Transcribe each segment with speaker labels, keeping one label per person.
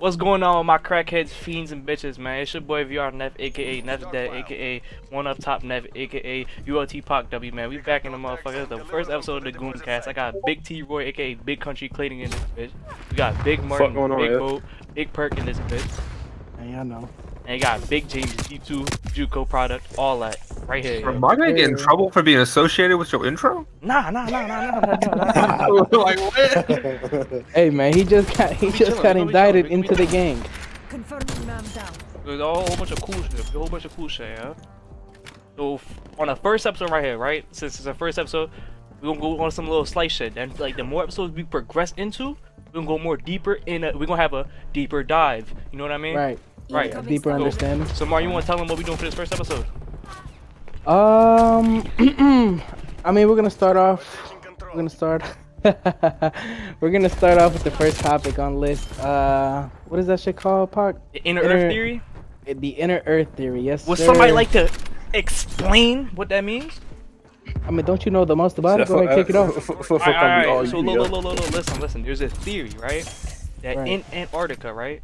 Speaker 1: What's going on with my crackheads, fiends, and bitches, man? It's your boy VR Neff, aka Neff Dead, aka One Up Top Neff, aka ULT Pac W, man. We back in the motherfucker. The first episode of the Gooncast. I got Big T Roy, aka Big Country Clayton in this bitch. We got Big Martin, Big Boat, Big Perk in this bitch.
Speaker 2: Hey, I know.
Speaker 1: And you got Big James, G2, JUCO product, all that right here.
Speaker 3: Am I gonna get in trouble for being associated with your intro?
Speaker 1: Nah.
Speaker 3: Like what?
Speaker 2: Hey man, he just got indicted into the gang.
Speaker 4: Confirming man down.
Speaker 1: There's a whole bunch of cool shit, yeah. So on the first episode right here, right? Since it's the first episode, we're gonna go on some little slice shit. And like the more episodes we progress into, we're gonna go more deeper in. We're gonna have a deeper dive. You know what I mean?
Speaker 2: Right.
Speaker 1: Right.
Speaker 2: A deeper understanding.
Speaker 1: So Mar, you wanna tell them what we doing for this first episode?
Speaker 2: I mean, we're gonna start off. We're gonna start off with the first topic on list. What is that shit called, Pac?
Speaker 1: The inner Earth theory.
Speaker 2: The inner Earth theory. Yes.
Speaker 1: Would
Speaker 2: sir.
Speaker 1: somebody like to explain what that means?
Speaker 2: I mean, don't you know the most about it? Go ahead, kick it off.
Speaker 1: Alright. So listen. There's a theory, right? That in Antarctica, right?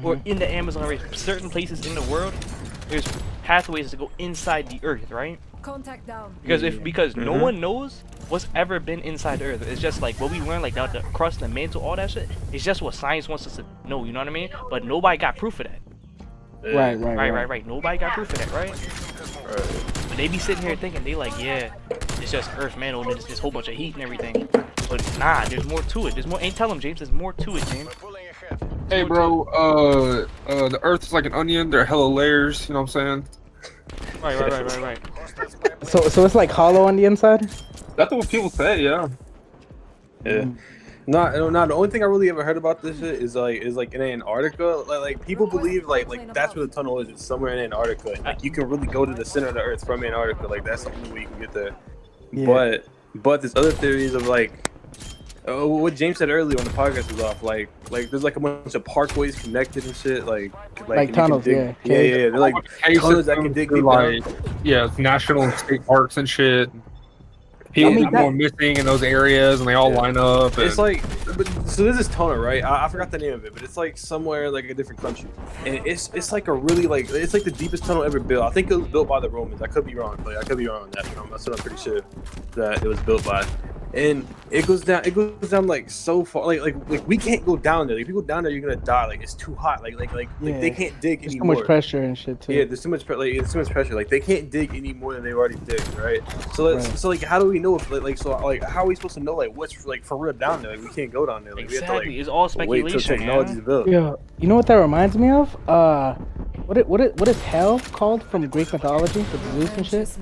Speaker 1: Or in the Amazon race, certain places in the world, there's pathways to go inside the Earth, right?
Speaker 4: Contact down.
Speaker 1: Because no one knows what's ever been inside the Earth. It's just like what we learned, like the crust, the mantle, all that shit. It's just what science wants us to know. You know what I mean? But nobody got proof of that. Right. Nobody got proof of that, right? But they be sitting here thinking they like, yeah, it's just Earth mantle and it's this whole bunch of heat and everything. But nah, there's more to it. There's more. Ain't tell them, James. There's more to it, James.
Speaker 3: Hey, bro. The Earth is like an onion. There are hella layers. You know what I'm saying?
Speaker 1: Right.
Speaker 2: So it's like hollow on the inside.
Speaker 3: That's what people say. Yeah.
Speaker 5: Yeah. Not the only thing I really ever heard about this shit is like in Antarctica. Like people believe like that's where the tunnel is. It's somewhere in Antarctica. And, like you can really go to the center of the Earth from Antarctica. Like that's the only way you can get there.
Speaker 2: Yeah.
Speaker 5: But there's other theories of like what James said earlier when the podcast was off. Like there's like a bunch of parkways connected and shit. Like
Speaker 2: tunnels.
Speaker 5: Yeah. They're like tunnels that can dig deep down.
Speaker 3: Yeah, it's national and state parks and shit. People are missing in those areas, and they all line up. And...
Speaker 5: It's like, so there's this tunnel, right? I forgot the name of it, but it's like somewhere like a different country, and it's like a really like it's like the deepest tunnel ever built. I think it was built by the Romans. I could be wrong, but I could be wrong on that. That's what I'm pretty sure that it was built by. And it goes down like so far, like we can't go down there. Like if you go down there, you're gonna die. Like it's too hot. Like they can't dig
Speaker 2: There's
Speaker 5: anymore.
Speaker 2: too much pressure and shit too.
Speaker 5: Yeah, there's too much pressure. Like they can't dig any more than they've already digged, right? So so like how do we know if how are we supposed to know like what's like for real down there? Like we can't go down there. Like
Speaker 1: Exactly.
Speaker 5: we have to, like,
Speaker 1: It's all speculation.
Speaker 5: wait till technology's built.
Speaker 2: Yeah, you know what that reminds me of? What is hell called from Greek mythology with Zeus and shit?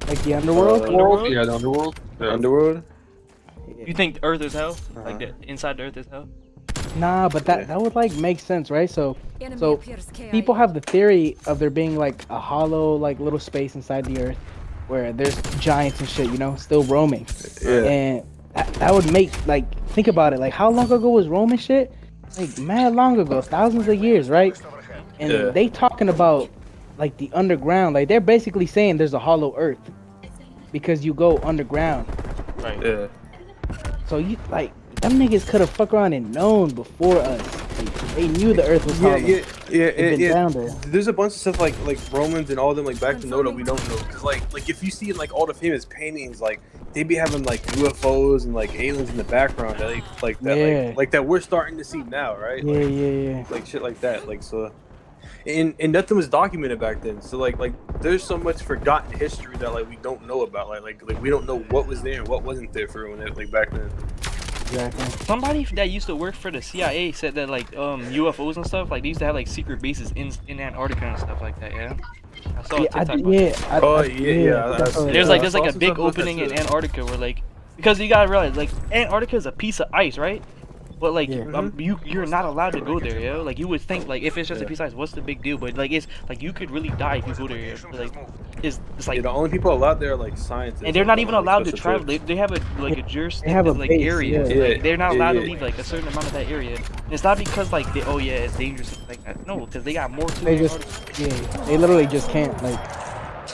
Speaker 2: Like the underworld?
Speaker 3: Yeah, the underworld.
Speaker 5: The underworld.
Speaker 1: You think the Earth is hell? Like the inside the Earth is hell?
Speaker 2: Nah, but that would like make sense, right? So people have the theory of there being like a hollow like little space inside the Earth where there's giants and shit, you know, still roaming.
Speaker 5: Yeah.
Speaker 2: And that would make like think about it. Like how long ago was Roman shit? Like mad long ago, thousands of years, right? And they talking about like the underground. Like they're basically saying there's a hollow Earth because you go underground.
Speaker 1: Right.
Speaker 5: Yeah.
Speaker 2: So you like them niggas could have fucked around and known before us. Like, they knew the Earth was hollow.
Speaker 5: Yeah.
Speaker 2: Down there.
Speaker 5: There's a bunch of stuff like Romans and all of them like back to know that we don't know. Cause like if you see like all the famous paintings, like they be having like UFOs and like aliens in the background that like that we're starting to see now, right?
Speaker 2: Yeah.
Speaker 5: Like shit like that. Like so. And nothing was documented back then, so like there's so much forgotten history that like we don't know about, like we don't know what was there and what wasn't there for when it, like back then.
Speaker 2: Exactly.
Speaker 1: Somebody that used to work for the CIA said that like UFOs and stuff, like they used to have like secret bases in Antarctica and stuff like that. Yeah. I saw a TikTok. There's like a big opening in Antarctica where like because you gotta realize like Antarctica is a piece of ice, right? But like you're not allowed to go there, yo. Like you would think like if it's just a piece of ice, what's the big deal? But like it's like you could really die if you go there. Yo. Like it's like
Speaker 5: the only people allowed there are like scientists.
Speaker 1: And they're not even allowed to travel. They have a jurisdiction like area. Like, they're not allowed to leave like a certain amount of that area. And it's not because like it's dangerous like that. No, because they got more to
Speaker 2: they literally just can't like.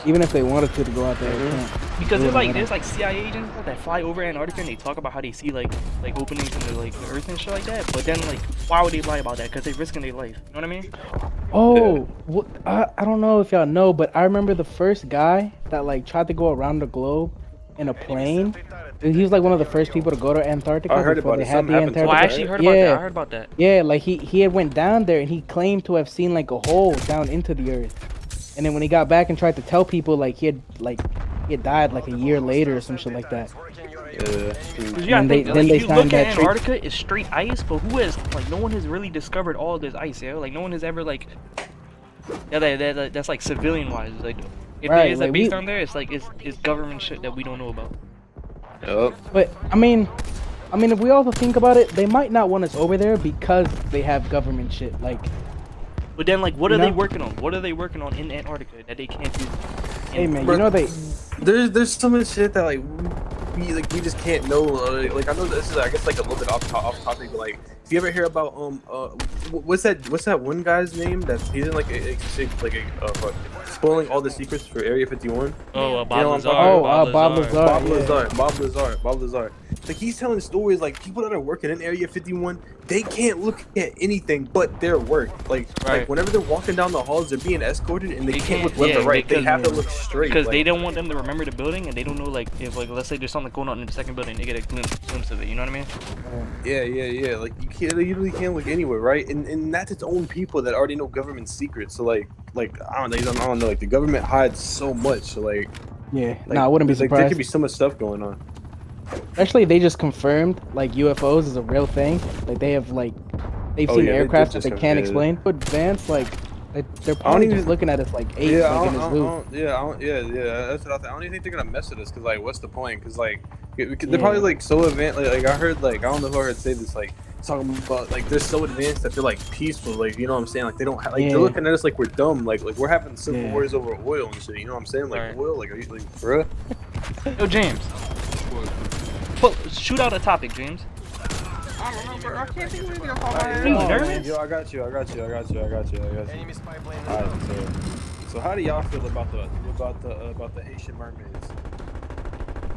Speaker 2: Even if they wanted to go out there, they can't.
Speaker 1: Because there's like CIA agents that fly over Antarctica and they talk about how they see like openings in the earth and shit like that. But then like, why would they lie about that? Because they're risking their life. You know what I mean?
Speaker 2: Oh, I don't know if y'all know, but I remember the first guy that like tried to go around the globe in a plane. He was like one of the first people to go to Antarctica.
Speaker 5: I heard
Speaker 2: before
Speaker 5: about
Speaker 2: they
Speaker 5: it.
Speaker 2: had
Speaker 5: Something
Speaker 2: the
Speaker 5: happened to
Speaker 2: Antarctica.
Speaker 1: Oh, I actually heard about that. I heard about that.
Speaker 2: Yeah, like he had went down there and he claimed to have seen like a hole down into the earth. And then when he got back and tried to tell people, like he had died like a year later or some shit like that.
Speaker 1: Yeah,
Speaker 2: And
Speaker 1: think,
Speaker 2: then
Speaker 1: like,
Speaker 2: they
Speaker 1: if you
Speaker 2: signed
Speaker 1: look at
Speaker 2: that treaty.
Speaker 1: Antarctica, it's straight ice, but who has like no one has really discovered all this ice, yeah? Like no one has ever like that's like civilian wise. Like if there is a base down there, it's like it's government shit that we don't know about.
Speaker 5: Yep.
Speaker 2: But I mean, if we also think about it, they might not want us over there because they have government shit. Like,
Speaker 1: but then like, what are they working on? What are they working on in Antarctica that they can't do?
Speaker 2: Hey man, you know they.
Speaker 5: There's so much shit that like we just can't know. Like I know this is I guess like a little bit off topic, but like if you ever hear about what's that one guy's name that he's in like spoiling all the secrets for Area 51?
Speaker 1: Oh,
Speaker 2: Bob
Speaker 5: Lazar. Like he's telling stories like people that are working in Area 51, they can't look at anything but their work. Like whenever they're walking down the halls, they're being escorted and they can't look left or right. They have to look straight
Speaker 1: because they don't want them to remember the building and they don't know like if like let's say there's something going on in the second building, they get a glimpse of it. You know what I mean?
Speaker 5: Yeah. Like you literally can't look anywhere, right? And that's its own people that already know government secrets. So like I don't know. Like the government hides so much. So like
Speaker 2: I wouldn't be surprised.
Speaker 5: There could be so much stuff going on.
Speaker 2: Especially they just confirmed like UFOs is a real thing. Like they've seen aircraft that they can't explain. But advanced like they're probably just looking at us like apes in a zoo.
Speaker 5: That's what I think. I don't even think they're gonna mess with us because like what's the point? Because like they're probably like so advanced. Like I heard like I don't know who I heard say this like talking about like they're so advanced that they're like peaceful. Like you know what I'm saying? Like they don't they're looking at us like we're dumb. Like we're having civil wars over oil and shit. You know what I'm saying? Like oil. Like are you like bruh?
Speaker 1: Yo James. Shoot out a topic, James.
Speaker 6: I don't know, bro. I can't think of anything off my
Speaker 1: Are you nervous?
Speaker 5: Yo, I got you. Alright, so how do y'all feel about the Haitian mermaids?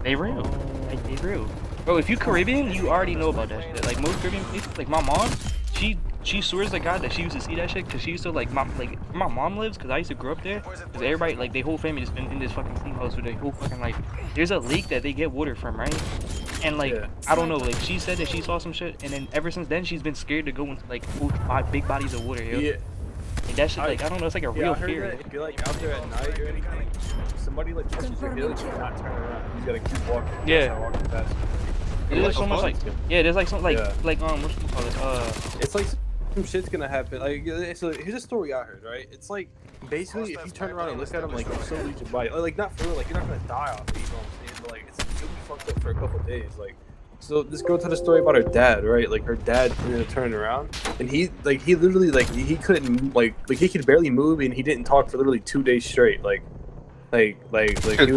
Speaker 1: They real. Like, they real. Bro, if you Caribbean, you already know about that shit. Like most Caribbean places, like my mom, she swears to God that she used to see that shit because she used to like my mom lives because I used to grow up there because everybody like their whole family just been in this fucking steam house with their whole fucking life. There's a lake that they get water from, right? And like I don't know, like she said that she saw some shit and then ever since then she's been scared to go into like big bodies of water. Yo. Like that shit, like I don't know, it's like a real fear.
Speaker 5: If you're like out there at night or anything, somebody like touches your heel, you cannot turn around. You gotta keep walking.
Speaker 1: Yeah.
Speaker 5: Walking fast.
Speaker 1: There's so much like there's like something like what you call it?
Speaker 5: It's like some shit's gonna happen. Like so here's a story I heard, right? It's like basically if you turn around and look at them, like you still lose your body. Like not for real, like you're not gonna die off it, you know what I'm saying? But like you'll be fucked up for a couple of days. Like so this girl told a story about her dad, right? Like her dad turned around and he literally like he couldn't like he could barely move and he didn't talk for literally 2 days straight. Like
Speaker 6: it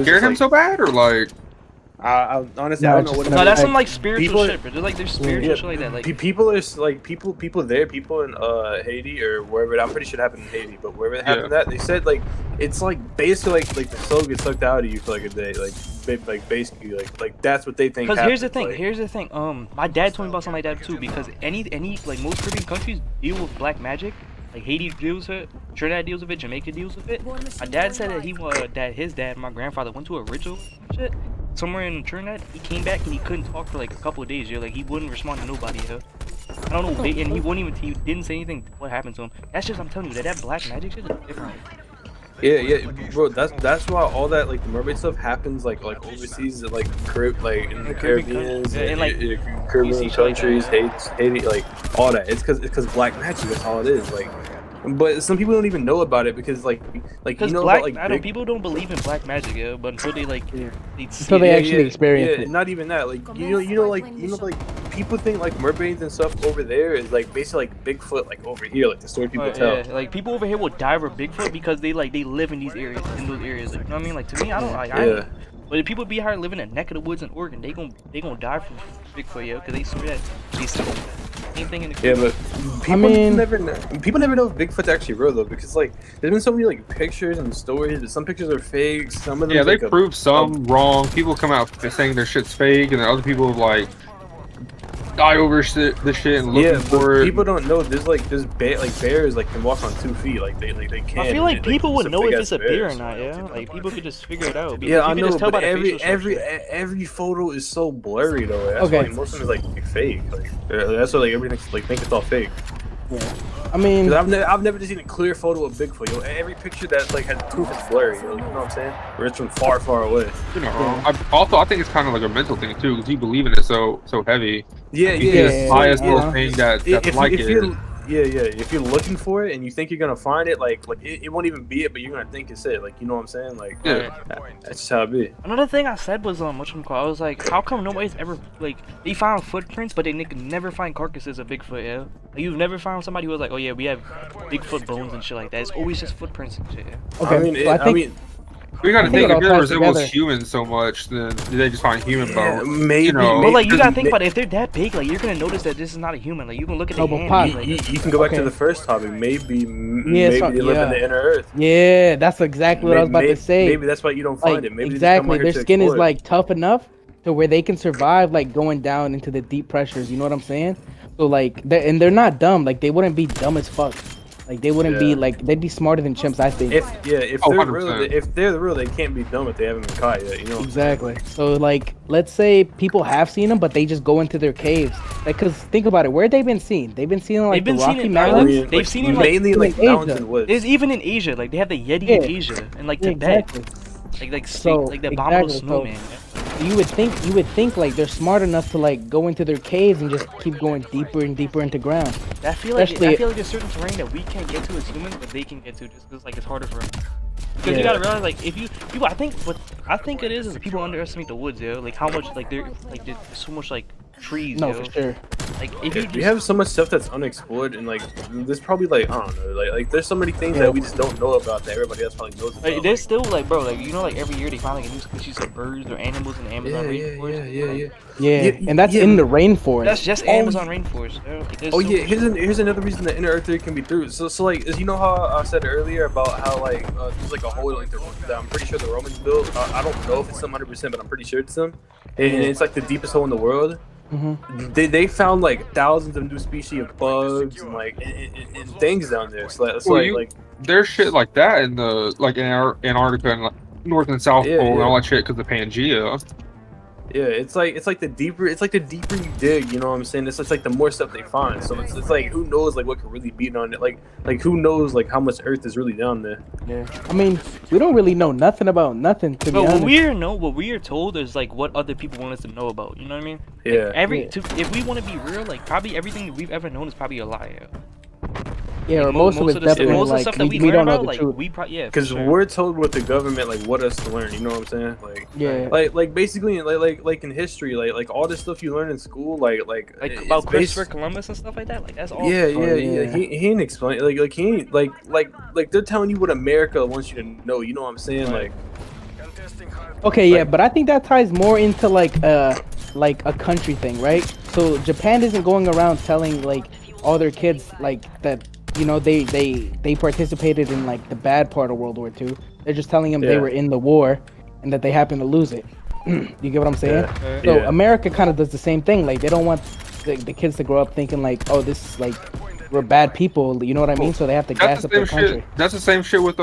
Speaker 6: scared him so bad or like
Speaker 5: I honestly I don't know what.
Speaker 1: No, that's some like spiritual shit, but there's spiritual shit like that. Like
Speaker 5: people are like people in Haiti or wherever. I'm pretty sure it happened in Haiti, but wherever it happened, that they said like it's like basically like the soul gets sucked out of you for like a day, like basically like that's what they think.
Speaker 1: Because here's the thing. My dad told me about something like that too. Because any like most Caribbean countries deal with black magic. Like Haiti deals with it, Trinidad deals with it, Jamaica deals with it. My dad said that his dad, my grandfather, went to a ritual and shit somewhere in Trinidad. He came back and he couldn't talk for like a couple of days. Yo, like he wouldn't respond to nobody. Yo. I don't know, and he didn't say anything. What happened to him? That's just I'm telling you that black magic shit is different.
Speaker 5: Yeah, bro. That's why all that like the mermaid stuff happens like overseas, like in the Caribbean,
Speaker 1: and like
Speaker 5: Caribbean countries, Haiti, like all that. It's because black magic. That's all it is. Like, but some people don't even know about it because like you know
Speaker 1: black,
Speaker 5: about, like
Speaker 1: people don't believe in black magic, yeah. But until they
Speaker 2: until they actually experience it.
Speaker 5: Not even that. Like you know people think like mermaids and stuff over there is like basically like Bigfoot like over here, like the story people tell.
Speaker 1: Yeah, like people over here will die for Bigfoot because they live in those areas. Like, you know what I mean? Like to me, I don't like. But if people be here living in a neck of the woods in Oregon, they gon' die from Bigfoot, yo, because they swear that. Same thing in the
Speaker 5: Yeah, but people never know if Bigfoot's actually real though, because like there's been so many like pictures and stories, but some pictures are fake. Some of them,
Speaker 3: they prove some wrong. People come out saying their shit's fake, and then other people like die over the shit and looking for it.
Speaker 5: People don't know there's bears like can walk on 2 feet, like they can.
Speaker 1: I feel like people would know if it's a bear or not. Yeah, like people could just figure it out.
Speaker 5: Yeah, I know,
Speaker 1: just tell
Speaker 5: but
Speaker 1: by the
Speaker 5: every photo is so blurry though. That's why most of them is like fake. Like that's why like everything's like think it's all fake.
Speaker 2: Yeah. I mean,
Speaker 5: I've never just seen a clear photo of Bigfoot. Yo, every picture that like has proof is blurry. You know what I'm saying? Or it's from far, far away.
Speaker 3: You know, I think it's kind of like a mental thing too, because you believe in it so heavy.
Speaker 5: Yeah.
Speaker 3: Bias little thing that's like it.
Speaker 5: If you're looking for it and you think you're gonna find it, like it won't even be it, but you're gonna think it's it. Like, you know what I'm saying? Like, that's just how it be.
Speaker 1: Another thing I said was I was like, how come nobody's ever like they found footprints, but they never find carcasses of Bigfoot? Yeah, like, you've never found somebody who was like, oh yeah, we have Bigfoot bones and shit like that. It's always just footprints and shit. Yeah?
Speaker 2: Okay, I mean,
Speaker 3: we gotta think if it resembles humans so much, then they just find human bones.
Speaker 5: Maybe.
Speaker 3: You know?
Speaker 1: But like you gotta think about it. If they're that big, like you're gonna notice that this is not a human. Like you can look at the hand.
Speaker 5: You can go back to the first topic. Maybe they live in the inner earth.
Speaker 2: Yeah, that's exactly what I was about to say.
Speaker 5: Maybe that's why you don't find it. Maybe
Speaker 2: exactly, their skin is like tough enough to where they can survive like going down into the deep pressures. You know what I'm saying? So like, they're not dumb. Like they wouldn't be dumb as fuck. Like they wouldn't be like, they'd be smarter than chimps, I think.
Speaker 5: If they're real, they can't be dumb if they haven't been caught yet. You know.
Speaker 2: Exactly. So like, let's say people have seen them, but they just go into their caves. Like, cause think about it, where they been seen? They've been seen like the Rocky Mountains.
Speaker 1: They've seen it
Speaker 5: mainly like mountains and woods.
Speaker 1: There's even in Asia, like they have the Yeti in Asia and like Tibet. Like the abominable snowman.
Speaker 2: You would think like they're smart enough to like go into their caves and just keep going deeper and deeper into ground.
Speaker 1: I feel like there's certain terrain that we can't get to as humans, but they can get to just because like it's harder for them. Because you gotta realize, like, if people, I think it is people underestimate the woods, yo. Like how much like there's so much like trees.
Speaker 2: No, for sure.
Speaker 1: Like if
Speaker 5: we have so much stuff that's unexplored, and like there's probably like I don't know, like there's so many things that we just don't know about that everybody else probably knows about.
Speaker 1: Like, there's still like, bro, like you know, like every year they find like a new species of birds or animals in the Amazon rainforest.
Speaker 2: Yeah, and that's in the rainforest.
Speaker 1: That's just Amazon rainforest. Like,
Speaker 5: here's another reason the inner earth theory can be true. So like, you know how I said earlier about how like there's like a hole like that I'm pretty sure the Romans built. I don't know if it's some 100%, but I'm pretty sure it's them. And it's like the deepest hole in the world. They found like thousands of new species of bugs and like and things down there. So that's like
Speaker 3: there's shit like that in the like in Antarctica and like North and South Pole and all that shit because of Pangea.
Speaker 5: Yeah, it's like the deeper you dig, you know what I'm saying? It's like the more stuff they find. So it's like who knows like what could really be on it? Like who knows like how much Earth is really down there?
Speaker 2: Yeah, I mean we don't really know nothing about nothing to be honest.
Speaker 1: What we are told is like what other people want us to know about. You know what I mean?
Speaker 5: Yeah.
Speaker 1: Like, if we want to be real, like probably everything that we've ever known is probably a lie.
Speaker 2: Yeah, or most of it's definitely like we don't know the truth.
Speaker 5: Because we're told with the government like what us to learn. You know what I'm saying? Like basically like in history, like all this stuff you learn in school, like
Speaker 1: about Christopher Columbus and stuff like that. Like that's all.
Speaker 5: Yeah. He ain't explain like he ain't like they're telling you what America wants you to know. You know what I'm saying? Like.
Speaker 2: Okay, yeah, but I think that ties more into like a country thing, right? So Japan isn't going around telling like all their kids like that. You know, they participated in like the bad part of World War II. They're just telling them they were in the war and that they happened to lose it. You get what I'm saying? So America kind of does the same thing. Like they don't want the kids to grow up thinking like, oh, this is like we're bad people. You know what I mean? So they have to gas up their country.
Speaker 3: That's the same shit with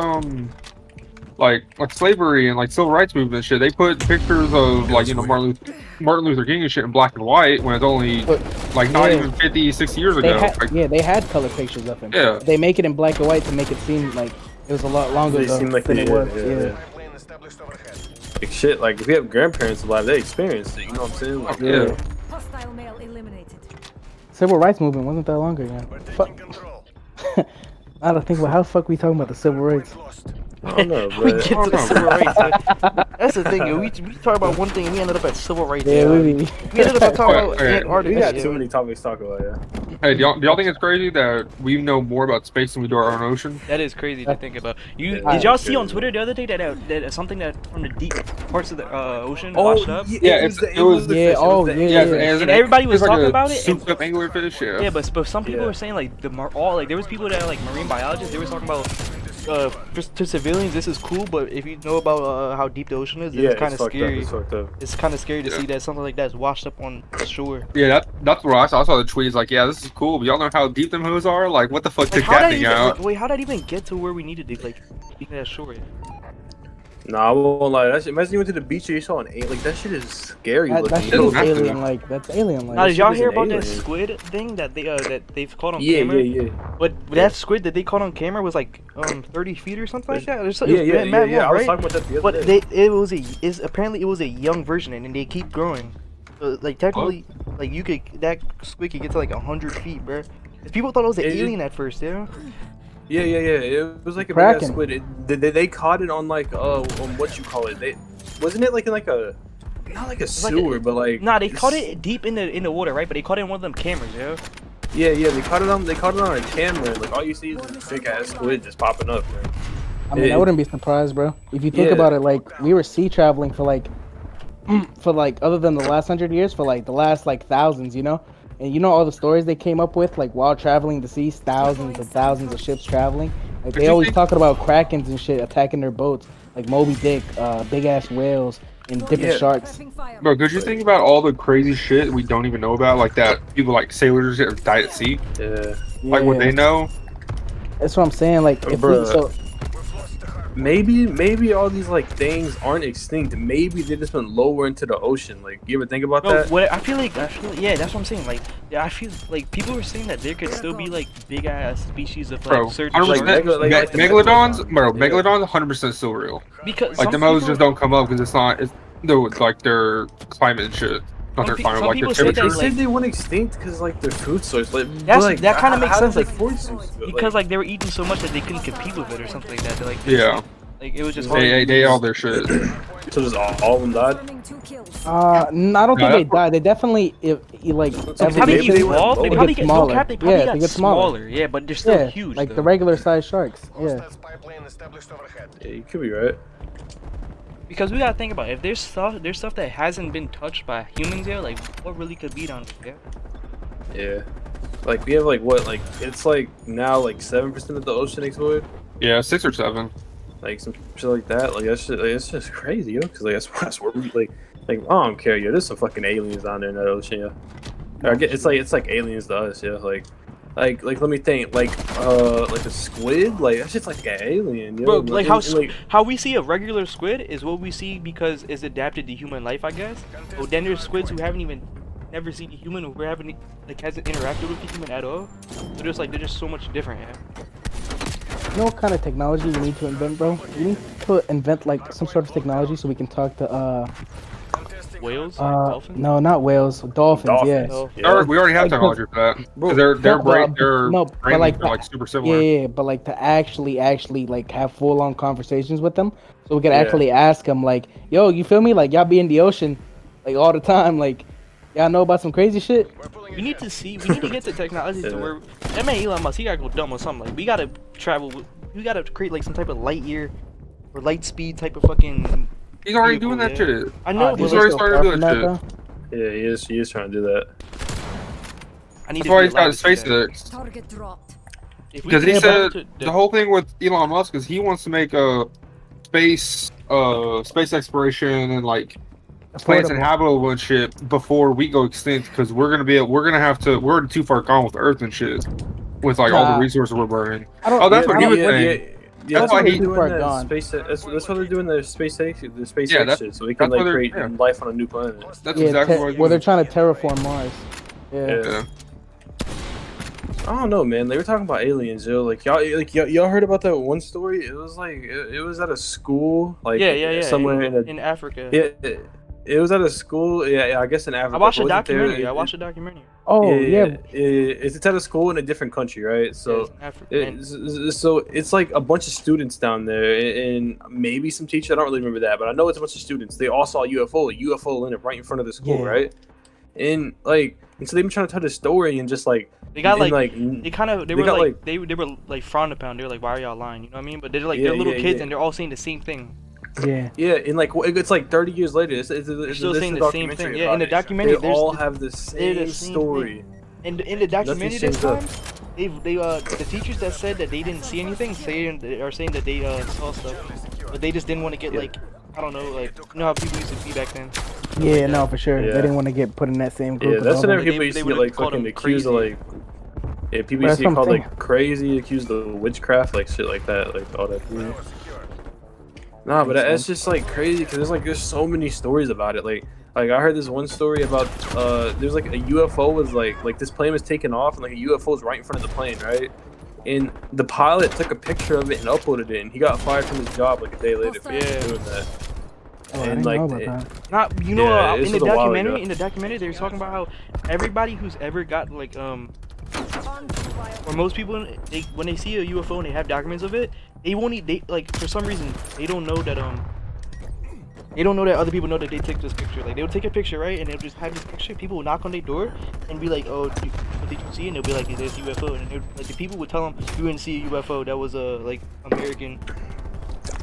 Speaker 3: like slavery and like civil rights movement and shit. They put pictures of like, you know, Martin Luther King and shit in black and white when it's only like not even 50, 60 years ago.
Speaker 2: They had color pictures of him.
Speaker 3: Yeah.
Speaker 2: They make it in black and white to make it seem like it was a lot longer ago than it was. Yeah.
Speaker 5: Like shit, like if you have grandparents alive, they experienced it. You know what I'm saying? Like,
Speaker 3: yeah.
Speaker 4: Hostile male eliminated.
Speaker 2: Civil rights movement wasn't that long ago. Fuck. I don't think about how the fuck we talking about the civil rights.
Speaker 5: I don't know,
Speaker 1: We
Speaker 5: but
Speaker 1: get to civil rights. That's the thing, yo. We talk about one thing and we ended up at civil rights.
Speaker 2: Yeah,
Speaker 1: we ended up talking about Antarctica.
Speaker 5: we got
Speaker 1: yo.
Speaker 5: too many topics to talk about. Yeah.
Speaker 3: Hey, do y'all think it's crazy that we know more about space than we do our own ocean?
Speaker 1: That is crazy to think about.
Speaker 5: Yeah,
Speaker 1: Did y'all
Speaker 5: that's
Speaker 1: see on
Speaker 5: crazy.
Speaker 1: Twitter the other day that something that from the deep parts of the ocean
Speaker 5: Oh,
Speaker 1: washed up?
Speaker 3: Yeah, it was
Speaker 5: the
Speaker 2: yeah,
Speaker 5: fish,
Speaker 2: oh,
Speaker 5: it was the-
Speaker 2: yeah.
Speaker 1: And everybody was
Speaker 3: it's like
Speaker 1: talking
Speaker 3: a
Speaker 1: about it.
Speaker 3: Souped up anglerfish, yeah.
Speaker 1: Yeah, but some people
Speaker 5: Yeah.
Speaker 1: were saying like there was people that are like marine biologists. They were talking about to civilians this is cool, but if you know about how deep the ocean is, then
Speaker 5: Yeah,
Speaker 1: it's kind of
Speaker 5: fucked up,
Speaker 1: scary.
Speaker 5: it's fucked up.
Speaker 1: It's kind of scary to see that something like that's washed up on the shore.
Speaker 3: Yeah, that's what I saw. I saw the tweets like, yeah, this is cool, but y'all know how deep them hoes are? Like, what the fuck
Speaker 1: Like
Speaker 3: took
Speaker 1: how
Speaker 3: that
Speaker 1: that
Speaker 3: thing
Speaker 1: even
Speaker 3: out?
Speaker 1: wait, how'd that even get to where we needed to like be that shore?
Speaker 5: Nah, I won't lie. Imagine you went to the beach and you saw an alien. Like that shit is scary
Speaker 2: That
Speaker 5: looking.
Speaker 2: shit
Speaker 3: It'll
Speaker 2: is
Speaker 3: have to.
Speaker 2: alien-like. That's alien-like.
Speaker 1: Now, did y'all
Speaker 5: shit is
Speaker 1: hear
Speaker 5: an
Speaker 1: about that
Speaker 5: alien.
Speaker 1: squid thing that they've caught on
Speaker 5: Yeah,
Speaker 1: camera?
Speaker 5: yeah.
Speaker 1: But that squid that they caught on camera was like 30 feet or something like that. It was
Speaker 5: Yeah.
Speaker 1: mad long,
Speaker 5: I was
Speaker 1: right?
Speaker 5: talking about that the other
Speaker 1: But
Speaker 5: day.
Speaker 1: apparently it was a young version and they keep growing. So, like technically, like that squid could get to like 100 feet, bro. 'Cause people thought it was an alien at first, yeah.
Speaker 5: Yeah. It was like a big
Speaker 2: Kraken.
Speaker 5: ass squid. They caught it on like on what you call it? Wasn't it like in like a not like a sewer, but like
Speaker 1: Nah, they caught it deep in the water, right? But they caught it in one of them cameras, yeah.
Speaker 5: Yeah. They caught it on a camera. And, like all you see is this big ass squid just popping up, man.
Speaker 2: I mean, I wouldn't be surprised, bro. If you think
Speaker 5: Yeah.
Speaker 2: about it, like we were sea traveling for like other than the last 100 years, for like the last like thousands, you know. And you know all the stories they came up with, like while traveling the seas, thousands and thousands of ships traveling. Like they always talking about krakens and shit attacking their boats, like Moby Dick, big ass whales, and different
Speaker 5: Yeah.
Speaker 2: sharks.
Speaker 3: Bro, could you think about all the crazy shit we don't even know about? Like that people like sailors that have died at sea?
Speaker 5: Yeah.
Speaker 3: Like, would they know?
Speaker 2: That's what I'm saying. Like if we,
Speaker 5: Bruh.
Speaker 2: so
Speaker 5: Maybe all these like things aren't extinct. Maybe they just went lower into the ocean. Like you ever think about
Speaker 1: No,
Speaker 5: that?
Speaker 1: what I feel like, yeah, that's what I'm saying. Like, yeah, I feel like people were saying that there could still be like big ass species of like
Speaker 3: Bro,
Speaker 1: certain
Speaker 3: 100%.
Speaker 1: sharks.
Speaker 5: like the
Speaker 3: Megalodons,
Speaker 5: megalodon.
Speaker 3: bro,
Speaker 5: Yeah.
Speaker 3: Megalodons 100% still real.
Speaker 1: Because
Speaker 3: Like,
Speaker 1: some
Speaker 3: them hoes
Speaker 1: people-
Speaker 3: just don't come up because it's like their climate and shit. Not their
Speaker 1: Some
Speaker 3: climate,
Speaker 1: some
Speaker 3: like their
Speaker 1: people say that,
Speaker 5: They
Speaker 3: temperature.
Speaker 1: like-
Speaker 5: said they went extinct because like their food source. Like,
Speaker 1: That's-
Speaker 5: like,
Speaker 1: that kinda makes
Speaker 5: how
Speaker 1: sense,
Speaker 5: does
Speaker 1: like,
Speaker 5: the food source do it?
Speaker 1: because like they were eating so much that they couldn't compete with it or something like that. They're, like,
Speaker 3: Yeah.
Speaker 1: like it was just hard.
Speaker 3: They ate all their shit.
Speaker 5: so just all of them died.
Speaker 4: Confirming 2 kills.
Speaker 2: I don't
Speaker 3: No,
Speaker 2: think they
Speaker 3: that's-
Speaker 2: died. They definitely like
Speaker 5: That's
Speaker 1: They
Speaker 5: okay.
Speaker 1: probably
Speaker 5: Maybe they went
Speaker 1: evolved. They
Speaker 5: lower.
Speaker 1: probably
Speaker 2: They
Speaker 1: get
Speaker 2: get
Speaker 1: no
Speaker 2: smaller.
Speaker 1: cap. They probably
Speaker 2: Yeah,
Speaker 1: got
Speaker 2: they get smaller.
Speaker 1: smaller. Yeah, but they're still
Speaker 2: yeah,
Speaker 1: huge.
Speaker 2: like
Speaker 1: though.
Speaker 2: the regular sized sharks. Yeah.
Speaker 5: Yeah, you could be right.
Speaker 1: Because we gotta think about it. If there's stuff that hasn't been touched by humans yet, like what really could be down there?
Speaker 5: Yeah. Like we have like what like it's like now like 7% of the ocean explored.
Speaker 3: Yeah, 6 or 7.
Speaker 5: Like some shit like that. Like that's just, like, it's just crazy, yo. Cause like that's where we like I don't care, yo. There's some fucking aliens down there in that ocean, yo. Or I get, it's like aliens to us, yo. Like let me think. Like a squid. Like that's just like an alien, yo.
Speaker 1: Bro, like how
Speaker 5: like,
Speaker 1: how we see a regular squid is what we see because it's adapted to human life, I guess. But then there's squids who haven't even never seen a human, who haven't like hasn't interacted with a human at all. They're just so much different. Yeah.
Speaker 2: You know what kind of technology we need to invent, bro? We need to invent like some sort of technology so we can talk to
Speaker 1: Whales, dolphins.
Speaker 2: no, not whales, dolphins. Yeah.
Speaker 1: Dolphins.
Speaker 3: We already have
Speaker 2: Like,
Speaker 3: technology for that.
Speaker 5: Bro,
Speaker 3: Because their
Speaker 2: no,
Speaker 3: brain,
Speaker 2: but-
Speaker 3: their
Speaker 2: no, but
Speaker 3: brain
Speaker 2: like
Speaker 3: waves are like super similar.
Speaker 2: Yeah, but like to actually like have full on conversations with them, so we can
Speaker 5: Yeah.
Speaker 2: actually ask them like, "Yo, you feel me? Like y'all be in the ocean, like all the time. Like y'all know about some crazy shit."
Speaker 1: We need to get the technology to where that man Elon Musk, he gotta go dumb or something. Like we gotta we gotta create like some type of light year or light speed type of fucking.
Speaker 3: He's already
Speaker 1: vehicle,
Speaker 3: doing that
Speaker 1: yeah.
Speaker 3: shit.
Speaker 1: I know,
Speaker 3: He's
Speaker 1: but
Speaker 3: already
Speaker 1: like,
Speaker 3: started doing that shit.
Speaker 5: Yeah, he is trying to do that.
Speaker 1: I need
Speaker 3: That's
Speaker 1: to
Speaker 3: why
Speaker 1: be
Speaker 3: he's got
Speaker 1: allowed to do that.
Speaker 3: SpaceX.
Speaker 4: Target dropped.
Speaker 1: If we
Speaker 3: Because
Speaker 1: can
Speaker 3: he
Speaker 1: get
Speaker 3: said
Speaker 1: to
Speaker 3: the whole thing with Elon Musk is he wants to make a space exploration and like plants
Speaker 2: Affordable.
Speaker 3: inhabitable and shit before we go extinct because we're already too far gone with Earth and shit with like all
Speaker 2: Nah.
Speaker 3: the resources we're burning.
Speaker 2: I don't,
Speaker 3: Oh, that's what
Speaker 2: I
Speaker 3: he
Speaker 2: don't-
Speaker 3: was saying.
Speaker 5: Yeah,
Speaker 3: That's why
Speaker 5: they're
Speaker 3: he-
Speaker 5: doing
Speaker 2: Far
Speaker 5: that
Speaker 2: gone.
Speaker 5: space. That's why they're doing the SpaceX
Speaker 3: Yeah, that's-
Speaker 5: shit, so we can
Speaker 3: that's why
Speaker 5: like
Speaker 3: they're-
Speaker 5: create
Speaker 3: yeah.
Speaker 5: life on a new planet.
Speaker 3: That's
Speaker 2: Yeah,
Speaker 3: exactly what
Speaker 2: well, they're trying to terraform Mars. Yeah.
Speaker 5: Yeah. I don't know, man. They were talking about aliens, yo. Like y'all heard about that one story? It was like it was at a school, like
Speaker 1: yeah,
Speaker 5: somewhere
Speaker 1: in Africa.
Speaker 5: yeah, It was at a school. Yeah, I guess in Africa.
Speaker 1: I watched a
Speaker 5: It wasn't there.
Speaker 1: documentary. I watched a documentary.
Speaker 2: Oh yeah.
Speaker 5: It's at a school in a different country, right? So, so it's like a bunch of students down there, and maybe some teachers. I don't really remember that, but I know it's a bunch of students. They all saw a UFO. A UFO landed right in front of the school, right? And so they've been trying to tell the story, and just like
Speaker 1: they got
Speaker 5: and,
Speaker 1: they were frowned upon. They were like, why are y'all lying? You know what I mean? But they're like they're little kids, and they're all saying the same thing.
Speaker 5: Yeah, and like it's like 30 years later, it's
Speaker 1: still saying the same thing. Yeah, in the documentary,
Speaker 5: they all have the same story.
Speaker 1: And in the documentary this time, the teachers that said that they didn't see anything are saying that they saw stuff, but they just didn't want to get like, I don't know, like, you know how people used to be back then.
Speaker 2: Yeah, no, for sure. They didn't want to get put in that same group.
Speaker 5: Yeah, that's whenever people used to get like fucking accused of like. Yeah, people used to get called like crazy, accused of witchcraft, like shit like that, like all that. Nah, but that's just like crazy because there's so many stories about it. Like I heard this one story about there's like a UFO was like this plane was taking off and like a UFO was right in front of the plane, right? And the pilot took a picture of it and uploaded it, and he got fired from his job like a day later for doing that.
Speaker 2: Oh,
Speaker 5: and
Speaker 2: like
Speaker 1: in the documentary they were talking about how everybody who's ever got like or most people when they see a UFO and they have documents of it, they like for some reason they don't know that other people know that they took this picture. Like they would take a picture, right, and they'll just have this picture. People would knock on their door and be like, "Oh, what did you see?" And they'll be like, "There's a UFO." And like the people would tell them, "You didn't see a UFO. That was a like American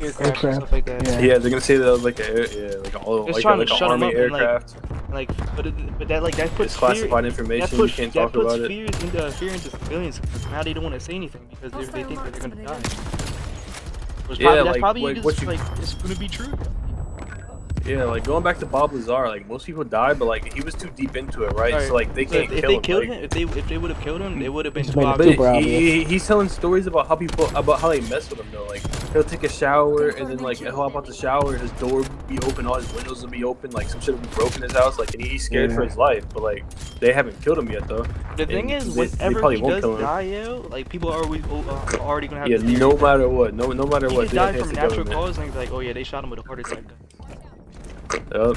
Speaker 1: aircraft and stuff like that."
Speaker 5: Yeah, they're gonna say that was like an army aircraft.
Speaker 1: Like, but that puts
Speaker 5: classified information. You can't talk about it.
Speaker 1: That puts fear into civilians because now they don't want to say anything because they think that they're gonna die. That's probably it's gonna be true.
Speaker 5: Yeah, like going back to Bob Lazar, like most people died, but like he was too deep into it, right? So like they can't
Speaker 1: kill him. If they killed him, if they would have killed him, they would have been
Speaker 5: he's telling stories about how they mess with him though. Like he'll take a shower and then like he'll hop out the shower, his door would be open, all his windows will be open, like some shit will be broken in his house, like and he's scared for his life. But like they haven't killed him yet though.
Speaker 1: The thing is, whenever he does die, like people are already gonna have.
Speaker 5: Yeah, no matter what, no matter what.
Speaker 1: He died from natural cause, and he's like, oh yeah, they shot him with a heart attack.
Speaker 5: Yep.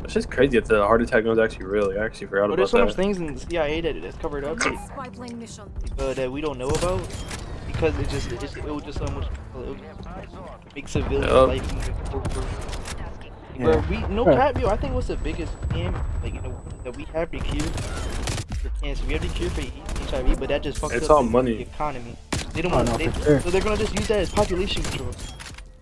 Speaker 5: It's just crazy that the heart attack was actually real. I actually forgot about that.
Speaker 1: There's so much things in the CIA that's covered up that we don't know about because it was just so much. It make civilian life easier. I think what's the biggest scam that we have to cure for cancer. We have to cure for HIV, but that just fucks
Speaker 5: up
Speaker 1: all
Speaker 5: money.
Speaker 1: The economy. They don't want so they're gonna just use that as population control.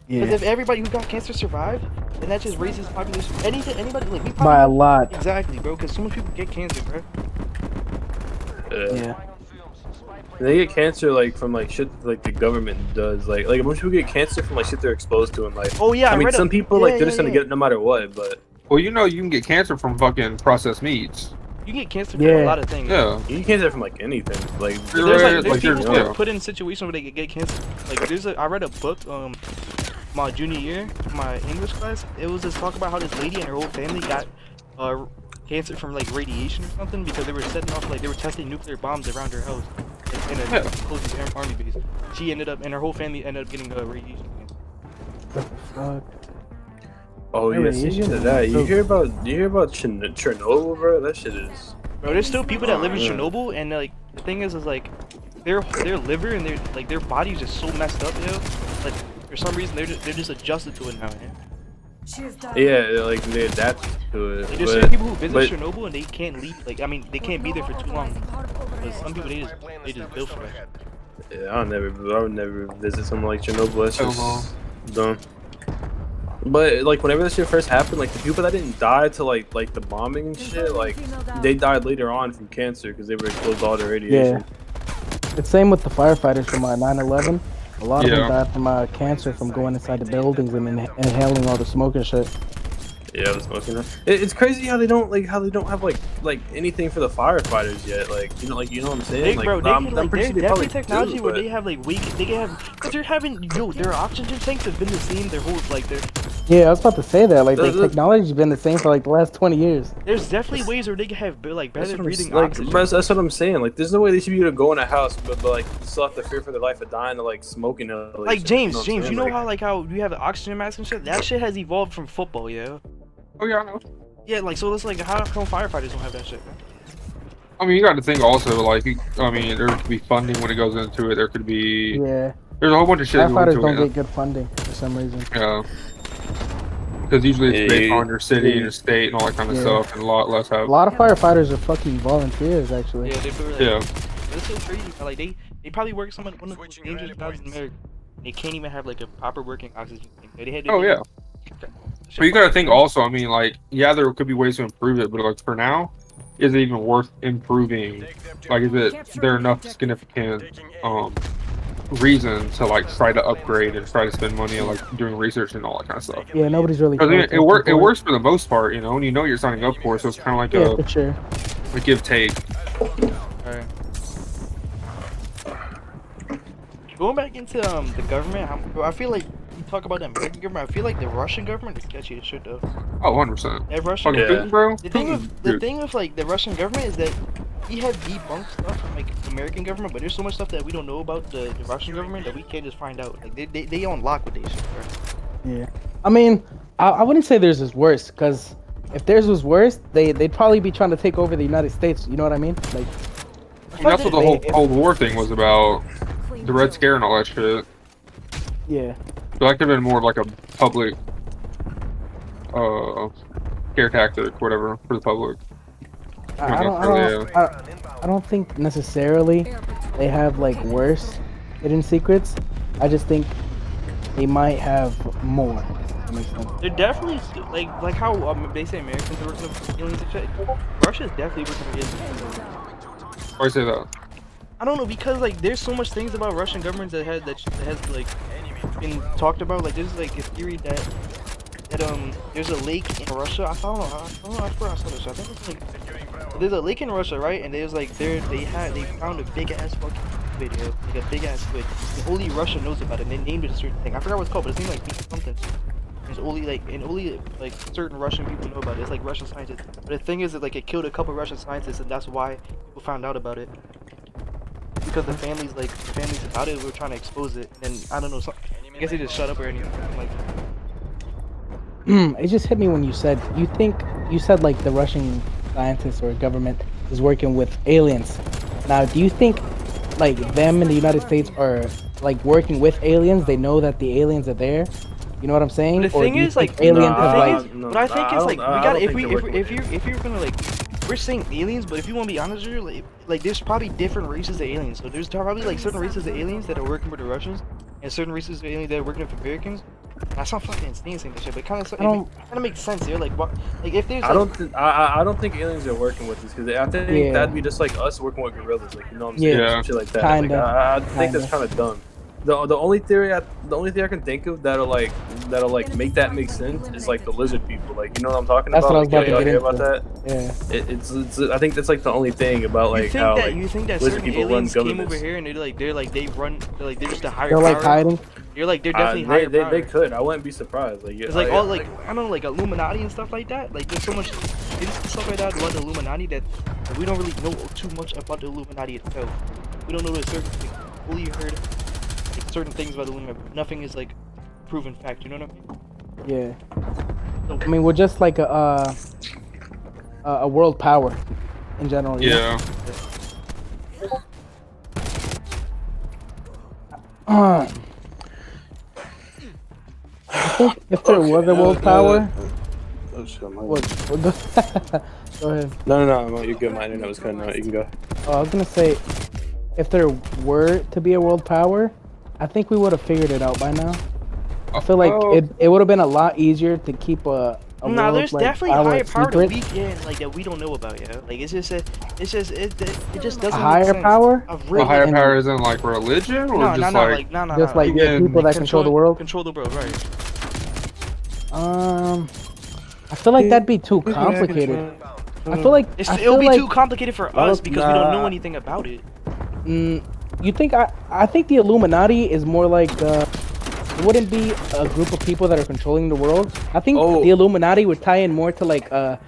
Speaker 1: Because if everybody who got cancer survived, then that just raises population. Anybody like we
Speaker 2: by a lot.
Speaker 1: Exactly, bro. Because so many people get cancer, bro.
Speaker 2: Yeah.
Speaker 5: They get cancer like from like shit like the government does. Like most people get cancer from like shit they're exposed to and like.
Speaker 1: Oh yeah.
Speaker 5: I mean some people they're just gonna get it no matter what, but.
Speaker 3: Well, you can get cancer from fucking processed meats.
Speaker 1: You can get cancer from a lot of things.
Speaker 3: Yeah.
Speaker 5: You can get cancer from like anything. Like
Speaker 1: there's people put in situations where they get cancer. Like I read a book my junior year, my English class. It was just talk about how this lady and her whole family got cancer from like radiation or something because they were setting off they were testing nuclear bombs around her house in a close army base. She ended up and her whole family ended up getting radiation cancer.
Speaker 2: What the fuck?
Speaker 5: Oh yeah, speaking of that, you hear about Chernobyl, bro? That shit is.
Speaker 1: Bro, there's still people that live in Chernobyl, and like the thing is like their liver and their body's just so messed up, like for some reason they're just adjusted to it now,
Speaker 5: Yeah, like they adapt to it.
Speaker 1: Like, there's certain people who visit Chernobyl and they can't leave. Like I mean, they can't be there for too long. Because some people they just built for it.
Speaker 5: Yeah, I would never visit something like Chernobyl. That's just dumb. But like whenever this shit first happened, like the people that didn't die to like the bombing and shit, like they died later on from cancer because they were exposed to all the radiation.
Speaker 2: Yeah, it's same with the firefighters from 9/11. A lot of them died from cancer from going inside the buildings and inhaling all the smoke and shit.
Speaker 5: Yeah, the smoking. It's crazy how they don't have like anything for the firefighters yet. Like you know what I'm saying?
Speaker 1: I'm pretty sure they probably technology where they have like they can have because they're having their oxygen tanks have been the same their whole
Speaker 2: Yeah, I was about to say that. Like, the technology's been the same for like the last 20 years.
Speaker 1: There's definitely ways where they can have like better breathing
Speaker 5: like,
Speaker 1: oxygen.
Speaker 5: that's what I'm saying. Like, there's no way they should be able to go in a house, but like, you still have to fear for their life of dying to like smoking.
Speaker 1: Like James, you know how you have the oxygen mask and shit? That shit has evolved from football, yeah.
Speaker 3: Oh yeah, I know.
Speaker 1: Yeah, like so it's like how come firefighters don't have that shit?
Speaker 3: I mean, you got to think also, like, I mean, there could be funding when it goes into it. There could be.
Speaker 2: Yeah.
Speaker 3: There's a whole bunch of shit.
Speaker 2: Firefighters don't get good funding for some reason.
Speaker 3: Yeah. Because usually it's based on your city and your state and all that kind of stuff, and a lot less have.
Speaker 2: A lot of firefighters are fucking volunteers, actually.
Speaker 1: Yeah, This is crazy. Like they probably work one of the most dangerous jobs in America. They can't even have like a proper working oxygen thing.
Speaker 3: Yeah. But you gotta think also. I mean, like, yeah, there could be ways to improve it, but like for now, is it even worth improving? Like, is there enough significant reason to like try to upgrade and try to spend money on like doing research and all that kind of stuff?
Speaker 2: Yeah, nobody's really.
Speaker 3: I mean, it works for the most part, you know, and you know you're signing up for it, so it's kind of like
Speaker 2: for sure.
Speaker 3: a give take.
Speaker 1: Alright. Going back into the government, I feel like you talk about the American government. I feel like the Russian government is sketchy as shit though.
Speaker 3: Oh, 100%.
Speaker 1: That Russian,
Speaker 3: bro.
Speaker 1: The thing with like the Russian government is that we have debunked stuff from like the American government, but there's so much stuff that we don't know about the Russian government that we can't just find out. Like they on lock with this shit, bro.
Speaker 2: Yeah, I mean, I wouldn't say theirs is worse, because if theirs was worse, they'd probably be trying to take over the United States. You know what I mean? Like,
Speaker 3: that's what the whole Cold War thing was about. The Red Scare and all that shit.
Speaker 2: Yeah.
Speaker 3: So that could have been more of like a public scare tactic, whatever, for the public.
Speaker 2: I don't think necessarily they have like worse hidden secrets. I just think they might have more.
Speaker 1: They're definitely like how they say Americans are working with aliens and shit. Russia's definitely working with aliens.
Speaker 3: Why say that?
Speaker 1: I don't know, because like there's so much things about Russian government that has like been talked about. Like there's like a theory that there's a lake in Russia. I don't know. I swear I saw this. I think it's like there's a lake in Russia, right? And there's like they found a big ass fucking squid, like a big ass squid. And only Russia knows about it. And they named it a certain thing. I forgot what it's called, but it's named like something. It's only like certain Russian people know about it. It's like Russian scientists. But the thing is that like it killed a couple Russian scientists, and that's why people found out about it. Because the families about it were trying to expose it, and I don't know. I guess they just shut up or anything like that.
Speaker 2: It just hit me when you said like the Russian scientists or government is working with aliens. Now, do you think like them in the United States are like working with aliens? They know that the aliens are there. You know what I'm saying?
Speaker 1: The thing is, like,
Speaker 2: aliens
Speaker 1: what I think is like we gotta if you're gonna like. We're saying aliens, but if you want to be honest with you, like there's probably different races of aliens. So there's probably like certain races of aliens that are working for the Russians, and certain races of aliens that are working for Americans. That's not fucking insane saying this shit, but it kind of makes sense here. Like what? Like if there's like,
Speaker 5: I don't think aliens are working with us, because I think that'd be just like us working with gorillas, like, you know what I'm saying?
Speaker 2: Yeah,
Speaker 5: shit like that.
Speaker 2: Kinda,
Speaker 5: like, I think that's kind of dumb. The only theory I can think of that'll like make that make sense is like the lizard people. Like, you know what I'm talking
Speaker 2: about?
Speaker 5: That's what I was
Speaker 2: about to
Speaker 5: hear
Speaker 2: about
Speaker 5: that.
Speaker 2: Yeah.
Speaker 5: It's I think that's like the only thing about like how
Speaker 1: you think that
Speaker 5: lizard
Speaker 1: certain
Speaker 5: people
Speaker 1: aliens
Speaker 5: run
Speaker 1: came over
Speaker 5: governments.
Speaker 1: here and they're just a higher
Speaker 2: They're
Speaker 1: power.
Speaker 2: like hiding.
Speaker 1: They're definitely higher power.
Speaker 5: They could. I wouldn't be surprised. Like,
Speaker 1: it's like all like I don't know, like Illuminati and stuff like that. Like there's so much stuff like that about the Illuminati that we don't really know too much about the Illuminati itself. We don't know the certain fully heard like, certain things about the Illuminati. Nothing is like proven fact. You know what I mean?
Speaker 2: Yeah. So, I mean, we're just like a world power in general.
Speaker 3: Yeah.
Speaker 2: I think if there was a world power.
Speaker 5: Oh shit,
Speaker 2: Go ahead.
Speaker 5: No, you're good. My internet was cutting out. You can go.
Speaker 2: I was gonna say, if there were to be a world power, I think we would have figured it out by now. I feel like it would have been a lot easier to keep a world,
Speaker 1: there's
Speaker 2: like,
Speaker 1: definitely higher power
Speaker 2: secret.
Speaker 1: that we don't know about, yeah. Like it just doesn't
Speaker 2: a higher
Speaker 1: make sense.
Speaker 2: power.
Speaker 3: Well, higher power isn't like religion, or just like
Speaker 2: people that control the world.
Speaker 1: Control the world, right?
Speaker 2: I feel like that'd be too complicated. I feel like
Speaker 1: it'll be too complicated for us because we don't know anything about it.
Speaker 2: You think I think the Illuminati is more like wouldn't be a group of people that are controlling the world. I think
Speaker 5: Oh.
Speaker 2: the Illuminati would tie in more to like the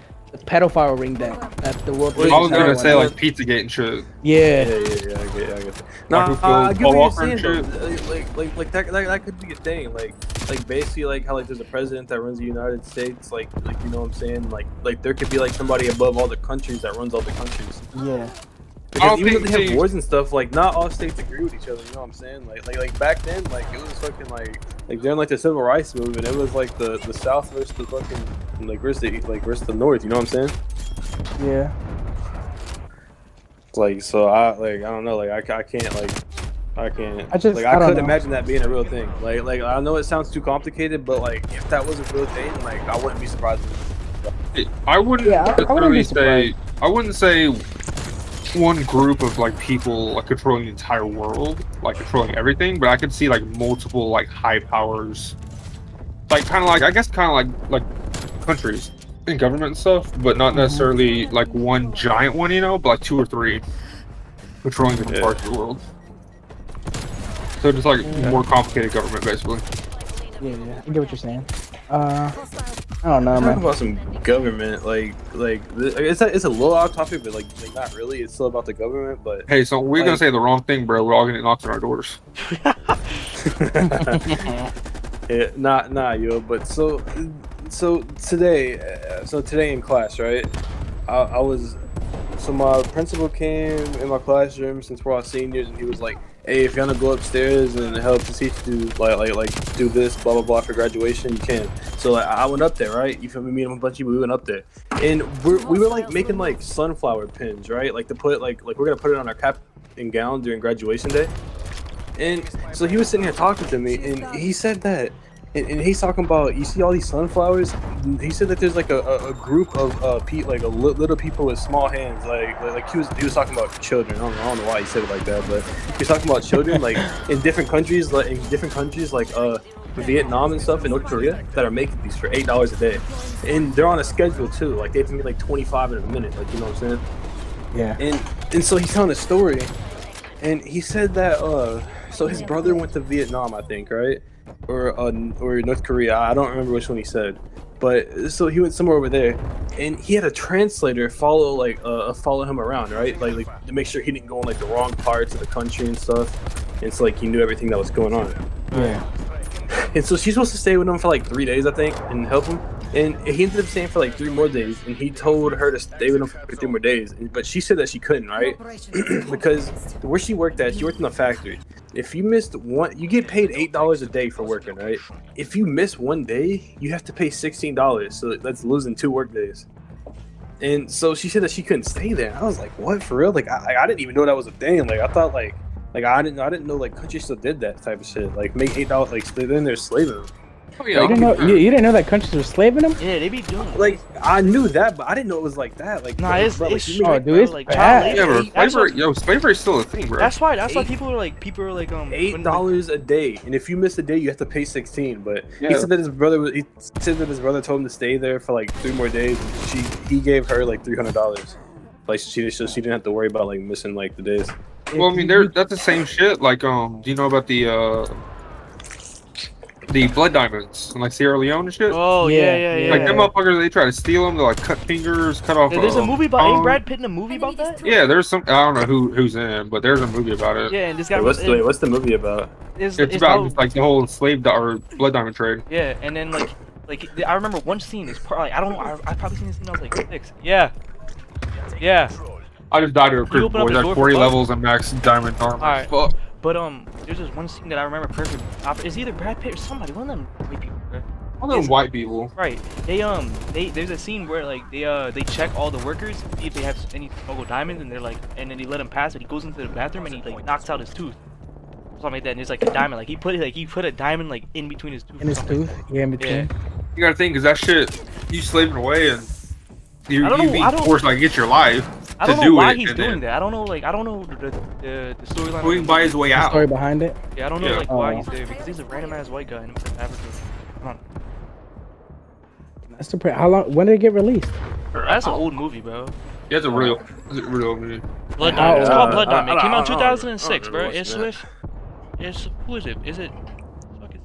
Speaker 2: pedophile ring that the world.
Speaker 3: I was gonna say
Speaker 5: one.
Speaker 3: like Pizzagate and shit.
Speaker 2: Yeah.
Speaker 5: I get that.
Speaker 3: Like,
Speaker 5: No,
Speaker 3: who
Speaker 5: I
Speaker 3: killed
Speaker 5: get what
Speaker 3: Paul
Speaker 5: you're
Speaker 3: Walker
Speaker 5: saying
Speaker 3: and
Speaker 5: though. Like that could be a thing. Like basically like how like there's a president that runs the United States. Like you know what I'm saying. Like there could be like somebody above all the countries that runs all the countries.
Speaker 2: Yeah.
Speaker 5: Because even though they have wars and stuff, like not all states agree with each other. You know what I'm saying? Like back then, like it was fucking like during like the civil rights movement, it was like the South versus the fucking versus the North. You know what I'm saying?
Speaker 2: Yeah.
Speaker 5: Like so, I don't know. Like I can't I
Speaker 2: don't
Speaker 5: couldn't
Speaker 2: know.
Speaker 5: imagine that being a real thing. Like I know it sounds too complicated, but like if that was a real thing, like I wouldn't be surprised.
Speaker 3: I wouldn't
Speaker 2: I wouldn't be surprised.
Speaker 3: I wouldn't say one group of like people like controlling the entire world, like controlling everything, but I could see like multiple like high powers, like kind of like countries and government and stuff, but not necessarily like one giant one, you know, but like 2 or 3 controlling different parts of the world. So just like more complicated government, basically.
Speaker 2: Yeah. I get what you're saying. I don't know,
Speaker 5: Talking
Speaker 2: man.
Speaker 5: about some government, it's a little off topic, but like not really. It's still about the government, but
Speaker 3: Hey, so we're gonna say the wrong thing, bro. We're all gonna knock on our doors.
Speaker 5: yeah, nah, yo. But so today in class, right? I was my principal came in my classroom since we're all seniors, and he was like, "Hey, if you wanna go upstairs and help the teacher do like do this blah blah blah for graduation, you can." So like I went up there, right? You feel me? Me and a bunch of people, we went up there, and we were like making like sunflower pins, right? Like to put like we're gonna put it on our cap and gown during graduation day. And so he was sitting here talking to me, and he said that. And he's talking about, you see all these sunflowers? He said that there's like a group of little people with small hands. Like he was talking about children. I don't know why he said it like that, but he's talking about children like in different countries like Vietnam and stuff, and North Korea, that are making these for $8 a day, and they're on a schedule too. Like they have to make like 25 in a minute. Like you know what I'm saying?
Speaker 2: Yeah.
Speaker 5: And so he's telling a story, and he said that so his brother went to Vietnam, I think, right? Or North Korea. I don't remember which one he said, but so he went somewhere over there, and he had a translator follow him around, right? Like to make sure he didn't go in like the wrong parts of the country and stuff. And so like he knew everything that was going on.
Speaker 2: Yeah.
Speaker 5: And so she's supposed to stay with him for like 3 days, I think, and help him. And he ended up staying for like 3 more days, and he told her to stay with him for 3 more days. But she said that she couldn't, right? Because where she worked in a factory. If you missed one, you get paid $8 a day for working, right? If you miss 1 day, you have to pay $16. So that's losing 2 work days. And so she said that she couldn't stay there. I was like, what, for real? Like I didn't even know that was a thing. Like I thought like I didn't know like countries still did that type of shit. Like make $8, like then they're slaving them.
Speaker 3: Oh, yeah,
Speaker 2: You didn't know that countries were slaving them?
Speaker 1: Yeah, they be doing it.
Speaker 5: Like I knew that, but I didn't know it was like that. Like
Speaker 1: Nah, it's
Speaker 5: bro, like,
Speaker 1: it's
Speaker 5: you
Speaker 1: shit,
Speaker 5: make
Speaker 2: dude,
Speaker 1: bro.
Speaker 2: it's
Speaker 1: Like
Speaker 2: bad.
Speaker 1: child labor.
Speaker 3: Yeah, bro, slavery's still a thing, bro.
Speaker 1: That's why people are like
Speaker 5: $8 a day, and if you miss a day, you have to pay 16. But he
Speaker 3: Yeah.
Speaker 5: said that his brother told him to stay there for like 3 more days, and he gave her like $300. Like she didn't have to worry about like missing like the days.
Speaker 3: Well, I mean, that's the same shit. Like, do you know about the blood diamonds in like Sierra Leone and shit?
Speaker 1: Oh yeah.
Speaker 3: Like them motherfuckers, they try to steal them. They like cut fingers, cut off.
Speaker 1: Yeah, there's a movie about ain't Brad Pitt in a movie about that?
Speaker 3: Yeah, there's some. I don't know who's in, but there's a movie about it.
Speaker 1: Yeah, and this guy.
Speaker 5: What's the movie about?
Speaker 3: It's about just, like the whole or blood diamond trade.
Speaker 1: Yeah, and then like I remember one scene. It's probably I probably seen this scene when I was like 6. Yeah.
Speaker 3: I just died to a
Speaker 1: You
Speaker 3: quick
Speaker 1: open up
Speaker 3: boy.
Speaker 1: the
Speaker 3: Like
Speaker 1: door
Speaker 3: 40
Speaker 1: for
Speaker 3: levels and max diamond armor.
Speaker 1: Alright.
Speaker 3: Fuck.
Speaker 1: But there's this one scene that I remember perfect. It's either Brad Pitt or somebody. One of them white people. Right?
Speaker 3: All them white people.
Speaker 1: Right. They there's a scene where like they check all the workers, see if they have any smuggled diamonds, and they're like, and then they let him pass. But he goes into the bathroom and he like knocks out his tooth, something like that. And there's like a diamond. Like he put a diamond like in between his tooth.
Speaker 2: In his tooth? Yeah, in between.
Speaker 1: Yeah.
Speaker 3: You gotta think, cause that shit, you slaving away and you be
Speaker 1: I don't-
Speaker 3: forced to like get your life.
Speaker 1: I don't
Speaker 3: to
Speaker 1: know
Speaker 3: do
Speaker 1: why
Speaker 3: it,
Speaker 1: he's
Speaker 3: and
Speaker 1: doing
Speaker 3: then-
Speaker 1: that. I don't know the storyline.
Speaker 3: Who can buy his way
Speaker 2: The
Speaker 3: out?
Speaker 2: story behind it.
Speaker 1: Yeah, I don't know
Speaker 3: Yeah.
Speaker 1: like why he's there because he's a random ass white guy in Africa. Come on.
Speaker 2: That's the how long? When did it get released?
Speaker 1: That's an old movie, bro.
Speaker 3: Yeah, it's a real movie.
Speaker 1: Blood
Speaker 2: How-
Speaker 1: Diamond. It's called Blood Diamond. It came out in
Speaker 5: I don't
Speaker 1: 2006, bro.
Speaker 5: remember
Speaker 1: It's
Speaker 5: watching
Speaker 1: with. Who is it? Is it? Fuck it.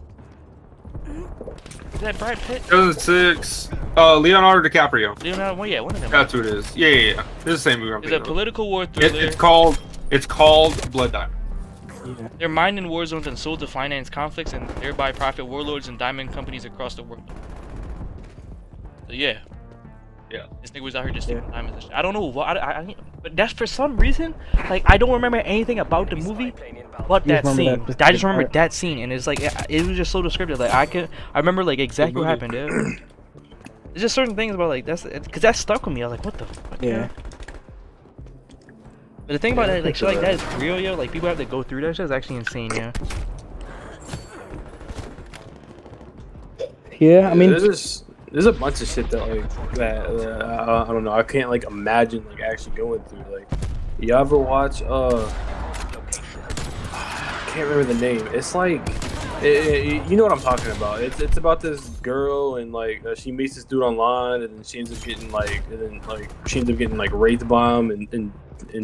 Speaker 1: Is that Brad Pitt?
Speaker 3: 2006. Leonardo DiCaprio.
Speaker 1: Leonardo, well, yeah, one of them.
Speaker 3: That's who it is. Yeah. This is the same movie I'm
Speaker 1: It's a
Speaker 3: thinking of.
Speaker 1: political war thriller.
Speaker 3: It's called Blood Diamond.
Speaker 2: Yeah.
Speaker 1: They're mined in war zones and sold to finance conflicts and thereby profit warlords and diamond companies across the world. So yeah. This nigga was out here just stealing diamonds and shit. I don't know what, but that's for some reason, like, I don't remember anything about the movie but that scene. I just remember that scene, and it's like, it was just so descriptive. Like, I remember, like, exactly what happened, dude. There's just certain things about, like, because that stuck with me. I was like, what the fuck?
Speaker 2: Yeah.
Speaker 1: But the thing about that, like, shit like that is real, yo. Like, people have to go through that shit. It's actually insane, yeah.
Speaker 2: Yeah, I mean,
Speaker 5: there's a bunch of shit that like that I don't know. I can't like imagine like actually going through. Like, you ever watch I can't remember the name. It's like you know what I'm talking about. It's about this girl and like she meets this dude online and then she ends up getting like raped by him and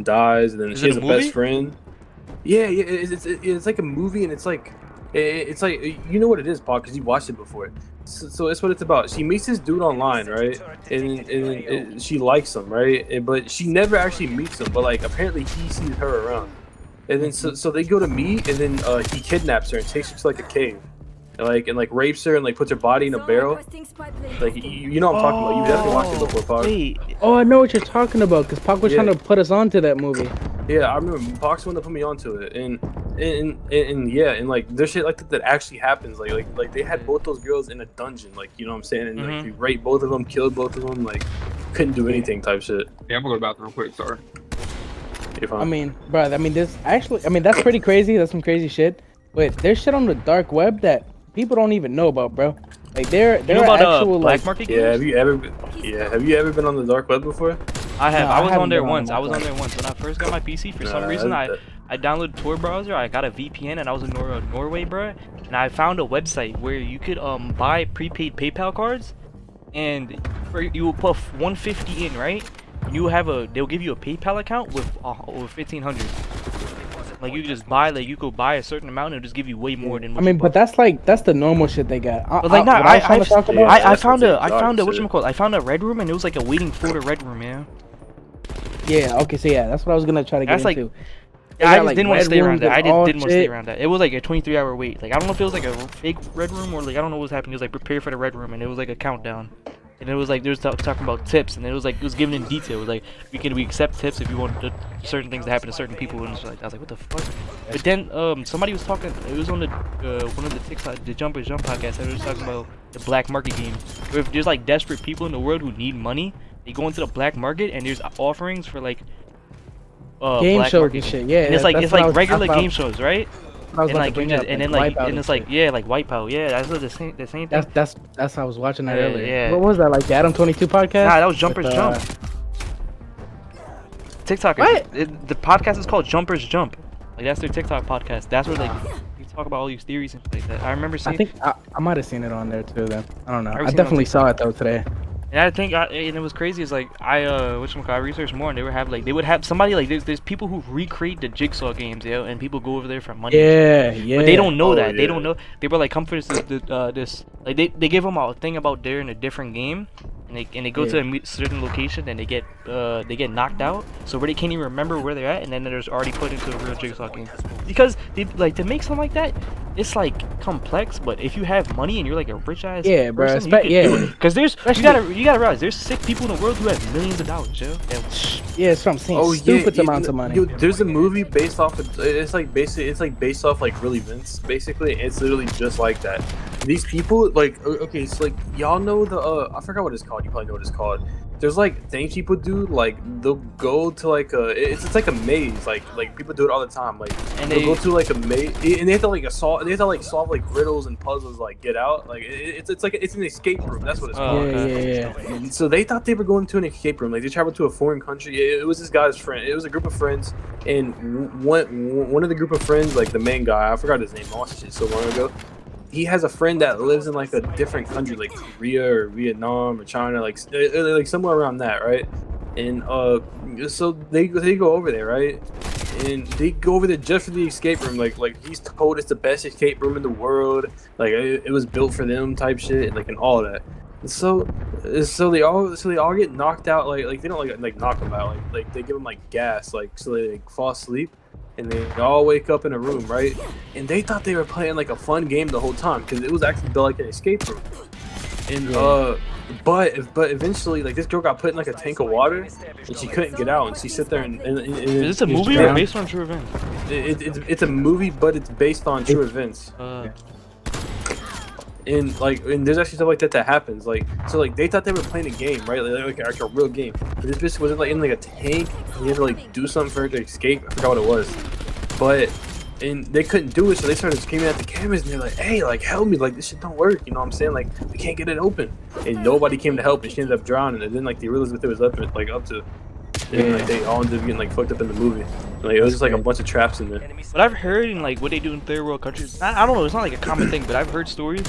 Speaker 5: dies, and then she has a best friend. Yeah, it's like a movie, and it's like you know what it is, Paul, because you watched it before. So that's what it's about. She meets this dude online, right? And she likes him, right? But she never actually meets him. But like apparently he sees her around, and then so they go to meet, and then he kidnaps her and takes her to like a cave, and rapes her and like puts her body in a barrel. Like you know what I'm talking about. You definitely watched it before, Pac.
Speaker 2: wait. Oh, I know what you're talking about, because Pac was trying to put us onto that movie.
Speaker 5: Yeah, I remember Pac's the one that put me onto it, and yeah, and like there's shit like that actually happens. Like they had both those girls in a dungeon, like, you know what I'm saying, and like you raped both of them, killed both of them, like couldn't do anything type shit.
Speaker 3: Yeah, I'm gonna go to the bathroom real quick. Sorry.
Speaker 5: You're fine.
Speaker 2: I mean, bro, I mean, that's pretty crazy. That's some crazy shit. But there's shit on the dark web that people don't even know about, bro. Like they're
Speaker 1: about
Speaker 2: actual
Speaker 1: black
Speaker 2: like,
Speaker 1: market
Speaker 5: Yeah,
Speaker 1: games?
Speaker 5: have you ever been on the dark web before?
Speaker 1: I have.
Speaker 2: No,
Speaker 1: I was
Speaker 2: haven't
Speaker 1: on there
Speaker 2: been
Speaker 1: once.
Speaker 2: on
Speaker 1: I was
Speaker 2: that.
Speaker 1: on there once when I first got my PC. For some reason, I downloaded Tor browser. I got a VPN, and I was in Norway, bro. And I found a website where you could buy prepaid PayPal cards, and you will put 150 in, right? They'll give you a PayPal account with 1,500. Like you just buy, like you could buy a certain amount and it'll just give you way more than. What
Speaker 2: but that's the normal shit they got.
Speaker 1: But like, I found a
Speaker 5: shit.
Speaker 1: I found a red room, and it was like a waiting for the red room, yeah.
Speaker 2: Yeah. Okay. So yeah, that's what I was gonna try to get
Speaker 1: That's
Speaker 2: into.
Speaker 1: Yeah, I just
Speaker 2: like,
Speaker 1: didn't want to
Speaker 2: red
Speaker 1: stay around
Speaker 2: rooms
Speaker 1: that. I
Speaker 2: and all
Speaker 1: didn't want to stay
Speaker 2: shit.
Speaker 1: around that. It was like a 23-hour wait. Like I don't know if it was like a fake red room or like I don't know what was happening. It was like prepare for the red room, and it was like a countdown. And it was like they was talking about tips, and it was given in detail. It was like we accept tips if you want certain things to happen to certain people, and like I was like, what the fuck? But then somebody was talking. It was on the one of the TikTok, the Jumpers Jump podcast. They were talking about the black market game. Where if there's like desperate people in the world who need money, they go into the black market, and there's offerings for like
Speaker 2: game
Speaker 1: black
Speaker 2: shows
Speaker 1: market
Speaker 2: and shit.
Speaker 1: games.
Speaker 2: Yeah,
Speaker 1: And it's like regular game shows, right? And like
Speaker 2: and
Speaker 1: it's like yeah, like Wipeout. Yeah, that's what the same thing.
Speaker 2: That's how I was watching that earlier.
Speaker 1: Yeah.
Speaker 2: What was that, like the Adam 22 podcast?
Speaker 1: Nah, that was Jumpers
Speaker 2: With,
Speaker 1: Jump. TikTok. The podcast is called Jumpers Jump. Like that's their TikTok podcast. That's where you talk about all these theories and shit like that. I remember seeing.
Speaker 2: I think I might have seen it on there too. Then I don't know.
Speaker 1: I've
Speaker 2: I
Speaker 1: seen it
Speaker 2: definitely
Speaker 1: on
Speaker 2: saw it though today.
Speaker 1: And I think, and it was crazy. Is like I researched more, and they would have somebody like there's people who recreate the Jigsaw games, yo, and people go over there for money.
Speaker 2: Yeah.
Speaker 1: But they don't know
Speaker 5: Oh,
Speaker 1: that.
Speaker 5: yeah.
Speaker 1: They don't know. They were like, come for this like they give them a thing about they're in a different game, and they go to a certain location and they get knocked out, so where they can't even remember where they're at, and then they're already put into a real Jigsaw game. Because to make something like that, it's like complex. But if you have money and you're like a rich ass person, you can do it. Because you gotta realize there's sick people in the world who have millions of dollars, yo.
Speaker 2: Yeah, that's what I'm saying. Stupid amounts of money.
Speaker 5: There's a movie based off of it's like based off like real events basically. It's literally just like that. These people like okay, so like y'all know the I forgot what it's called. You probably know what it's called. There's like things people do, like they'll go to like it's like a maze, like people do it all the time, like and they'll go to like a maze and they have to solve like riddles and puzzles, like get out, like it's an escape room. That's what it's called.
Speaker 2: Yeah.
Speaker 5: And so they thought they were going to an escape room, like they traveled to a foreign country. It was this guy's friend. It was a group of friends, and one of the group of friends, like the main guy, I forgot his name. I watched it so long ago. He has a friend that lives in like a different country, like Korea or Vietnam or China, like somewhere around that, right? And so they go over there, right? and they go over there just for the escape room. Like he's told it's the best escape room in the world. Like it was built for them type shit, and all that. And so they all get knocked out. Like they don't like knock them out. Like they give them like gas. So they fall asleep. And they all wake up in a room, right? And they thought they were playing like a fun game the whole time because it was actually built like an escape room. And but eventually, like this girl got put in like a tank of water, and she couldn't get out, and she sit there and
Speaker 1: is this a movie or based on true events?
Speaker 5: It's a movie, but it's based on true events. And there's actually stuff like that happens. So they thought they were playing a game, right? Like a real game. But this bitch was in like a tank. And he had to like do something for her to escape. I forgot what it was. And they couldn't do it, so they started screaming at the cameras, and they're like, "Hey, like help me! Like this shit don't work." You know what I'm saying? Like we can't get it open. And nobody came to help, and she ended up drowning. And then like they realized what they was up to. And like they all ended up getting like fucked up in the movie. Like it was just like a bunch of traps in there.
Speaker 1: But I've heard in like what they do in third world countries. I don't know. It's not like a common thing, but I've heard stories.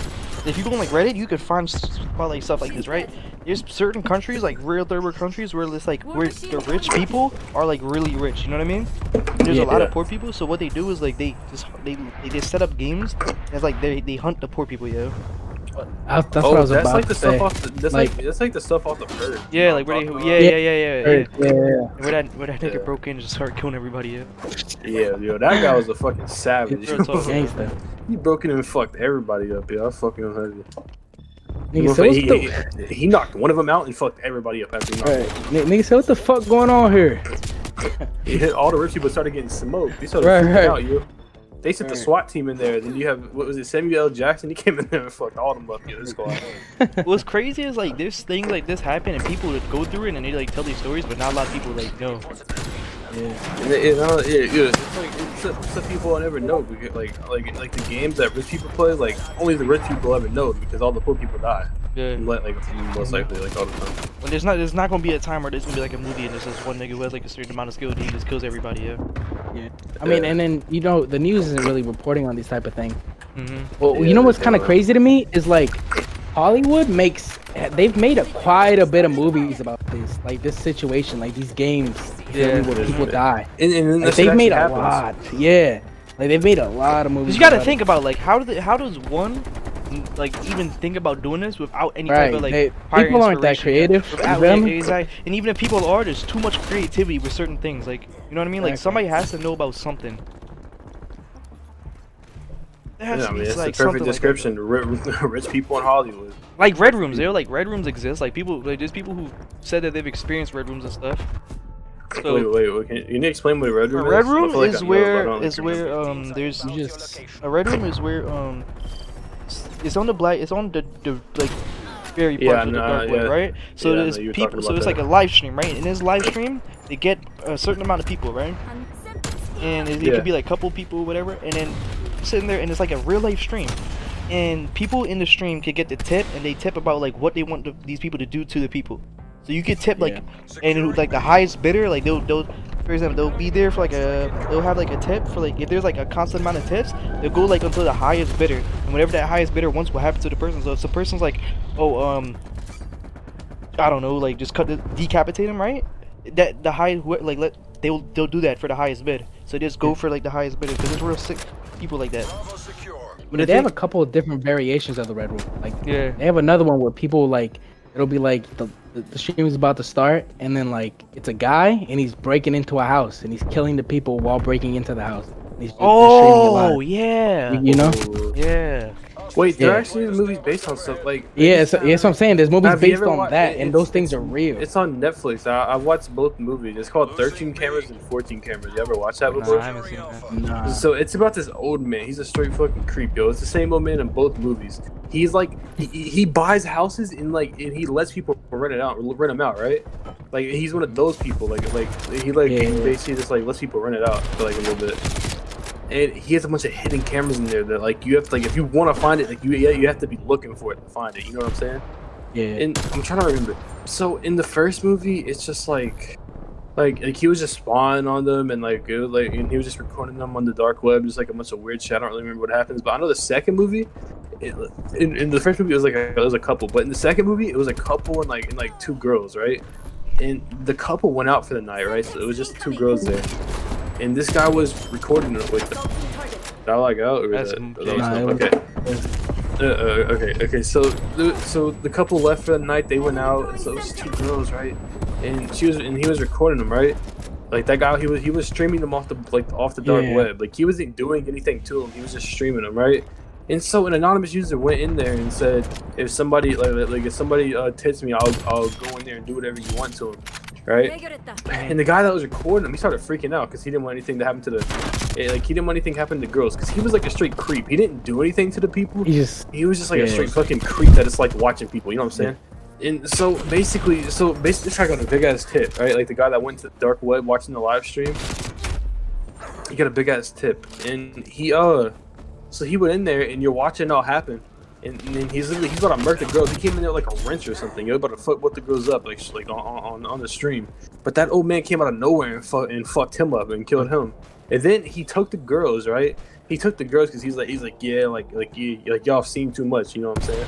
Speaker 1: If you go on like Reddit, you could find about like stuff like this, right? There's certain countries, like real third world countries, where it's like where the rich people are like really rich. You know what I mean? There's a lot of poor people. So what they do is like they just set up games. It's like they hunt the poor people, yo.
Speaker 2: That's what I was about
Speaker 5: like
Speaker 2: to
Speaker 5: the
Speaker 2: say.
Speaker 5: Stuff off the, that's like the stuff off the Purge.
Speaker 1: Yeah, like where they,
Speaker 2: yeah.
Speaker 1: Where that nigga broke in and just started killing everybody.
Speaker 5: Yeah, yo, that guy was a fucking savage.
Speaker 2: Gangsta.
Speaker 5: He broke in and fucked everybody up, yo. I fucking heard
Speaker 2: Nigga,
Speaker 5: he knocked one of them out and fucked everybody up after he knocked him.
Speaker 2: Nigga, so what the fuck going on here?
Speaker 5: He hit all the rich people, started getting smoked. They started freaking out, yo. They sent the SWAT team in there. Then you have, what was it, Samuel L. Jackson? He came in there and fucked all them up. Yo, this squad.
Speaker 1: What's crazy is like there's things like this happen and people would go through it and they like tell these stories, but not a lot of people like know.
Speaker 5: It's like it's some people will never know because like the games that rich people play, like only the rich people ever know because all the poor people die.
Speaker 1: Yeah.
Speaker 5: Like most likely, like all the time.
Speaker 1: When there's not gonna be a time where there's gonna be like a movie and there's this one nigga who has like a certain amount of skill and he just kills everybody. Yeah.
Speaker 2: I mean, and then the news isn't really reporting on these type of things. Well, you know what's kind of crazy to me is like Hollywood they've made quite a bit of movies about this, like this situation, like these games where people die.
Speaker 5: And
Speaker 2: like, they've made a lot. Yeah, like they've made a lot of movies.
Speaker 1: You gotta think about like how does one like even think about doing this without any type of like
Speaker 2: people aren't that creative.
Speaker 1: Exactly. And even if people are, there's too much creativity with certain things. Like you know what I mean? Like somebody has to know about something.
Speaker 5: It's the perfect description. Rich people in Hollywood.
Speaker 1: Like red rooms, like red rooms exist. Like there's people who said that they've experienced red rooms and stuff. So,
Speaker 5: wait. Can you explain what a red room is?
Speaker 1: A red room is where there's just a red room is where it's on the like very part of the dark web, right? So there's people. So it's like a live stream, right? In this live stream, they get a certain amount of people, right? And it could be like a couple people, whatever, and then sitting there, and it's like a real life stream. And people in the stream could get the tip, and they tip about like what they want these people to do to the people. So you could tip like, and like the highest bidder, like they'll for example, they'll be there for like they'll have like a tip for like if there's like a constant amount of tips, they'll go like until the highest bidder, and whatever that highest bidder wants will happen to the person. So if the person's like, I don't know, like just decapitate him, right? That the high they'll do that for the highest bid. So just go for like the highest bidder because there's real sick people like that.
Speaker 2: But they have a couple of different variations of the red room. Like they have another one where people like it'll be like the stream is about to start and then like it's a guy and he's breaking into a house and he's killing the people while breaking into the house. He's
Speaker 1: yeah.
Speaker 2: You know?
Speaker 1: Yeah.
Speaker 5: Wait, there actually is movies based on stuff like.
Speaker 2: Yeah, that's what I'm saying. There's movies based on that, and those things are real.
Speaker 5: It's on Netflix. I watched both movies. It's called 13 Cameras and 14 Cameras. You ever watch that before?
Speaker 1: No, I haven't seen that.
Speaker 2: Nah.
Speaker 5: So it's about this old man. He's a straight fucking creep, yo. It's the same old man in both movies. He's like, he buys houses and he lets people rent them out, right? Like he's one of those people. He basically just like lets people rent it out for like a little bit. And he has a bunch of hidden cameras in there that like you have to, like if you want to find it, like you have to be looking for it to find it. You know what I'm saying?
Speaker 2: Yeah.
Speaker 5: And I'm trying to remember. So in the first movie, it's just like he was just spying on them and and he was just recording them on the dark web, just like a bunch of weird shit. I don't really remember what happens, but I know the second movie. In the first movie, it was a couple, but in the second movie, it was a couple and like two girls, right? And the couple went out for the night, right? So it was just two girls there. and this guy was recording it with them. Did I like out or is that okay. So the couple left for the night. They went out, and so it was 2 girls, right? And he was recording them, right? Like that guy, he was streaming them off the dark web. Like he wasn't doing anything to them. He was just streaming them, right? And so an anonymous user went in there and said, if somebody if somebody tips me, I'll go in there and do whatever you want to him, right? And the guy that was recording him, he started freaking out because he didn't want anything to happen to he didn't want anything to happen to girls because he was like a straight creep. He didn't do anything to the people. He was just like a straight fucking creep that just like watching people. You know what I'm saying? And so basically, this guy got a big ass tip, right? Like the guy that went to the dark web watching the live stream, he got a big ass tip, and so he went in there, and you're watching it all happen, and then he's about to murk the girls. He came in there like a wrench or something. He was about to fuck the girls up, like on the stream. But that old man came out of nowhere and fucked him up and killed him. And then he took the girls, right? He took the girls because he's like y'all have seen too much. You know what I'm saying?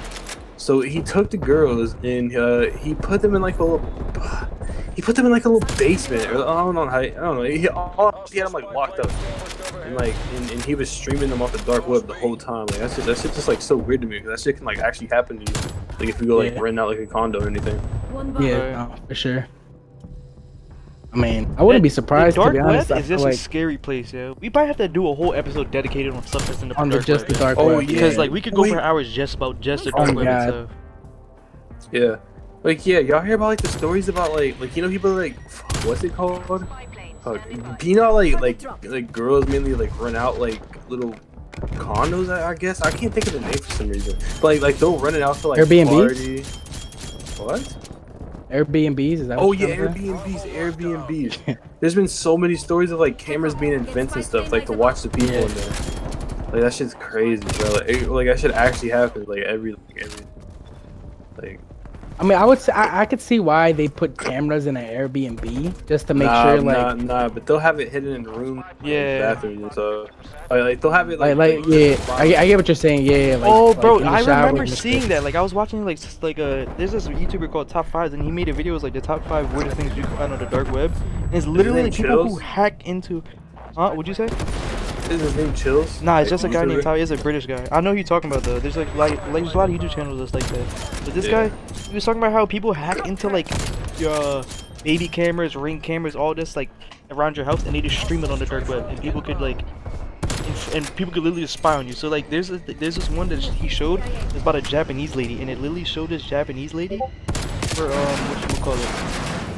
Speaker 5: So he took the girls and he put them in like a little basement, or I don't know. He had them like locked up, and he was streaming them off the dark web the whole time. Like that shit's just like so weird to me because that shit can like actually happen to you, like if you go like rent out like a condo or anything.
Speaker 2: Yeah, no, for sure. I mean, I wouldn't be surprised to be honest.
Speaker 1: The dark web is just a scary place, yo. We might have to do a whole episode dedicated on stuff that's in the dark web.
Speaker 2: The dark web.
Speaker 1: Oh, because like we could go for hours just about the dark web and stuff.
Speaker 5: Yeah, like y'all hear about like the stories about like people like what's it called? You know like girls mainly like rent out like little condos. I guess I can't think of the name for some reason. But like they'll rent it out for like
Speaker 2: Airbnb.
Speaker 5: What?
Speaker 2: Airbnbs, is that
Speaker 5: what Airbnbs. There's been so many stories of like cameras being in vents and stuff, like to watch the people in there. Like that shit's crazy, bro. Like that should actually happen like every like
Speaker 2: I mean, I would say I could see why they put cameras in an Airbnb just to make sure, like
Speaker 5: but they'll have it hidden in the room, bathrooms and stuff. Like they'll have it
Speaker 2: I get what you're saying,
Speaker 1: bro, I remember seeing that. Like I was watching there's this YouTuber called Top 5, and he made a video. It was like the top 5 weirdest things you can find on the dark web. And it's literally like people who hack into. What'd you say?
Speaker 5: Is his name Chills?
Speaker 1: Nah, it's just a guy named Ty. He's a British guy. I know who you're talking about though. There's there's a lot of YouTube channels that's like that. But this guy, he was talking about how people hack into like your baby cameras, ring cameras, all this like around your house, and they just stream it on the dark web, and people could like, and people could literally just spy on you. So like, there's this one that he showed. It's about a Japanese lady, and it literally showed this Japanese lady for what you call it,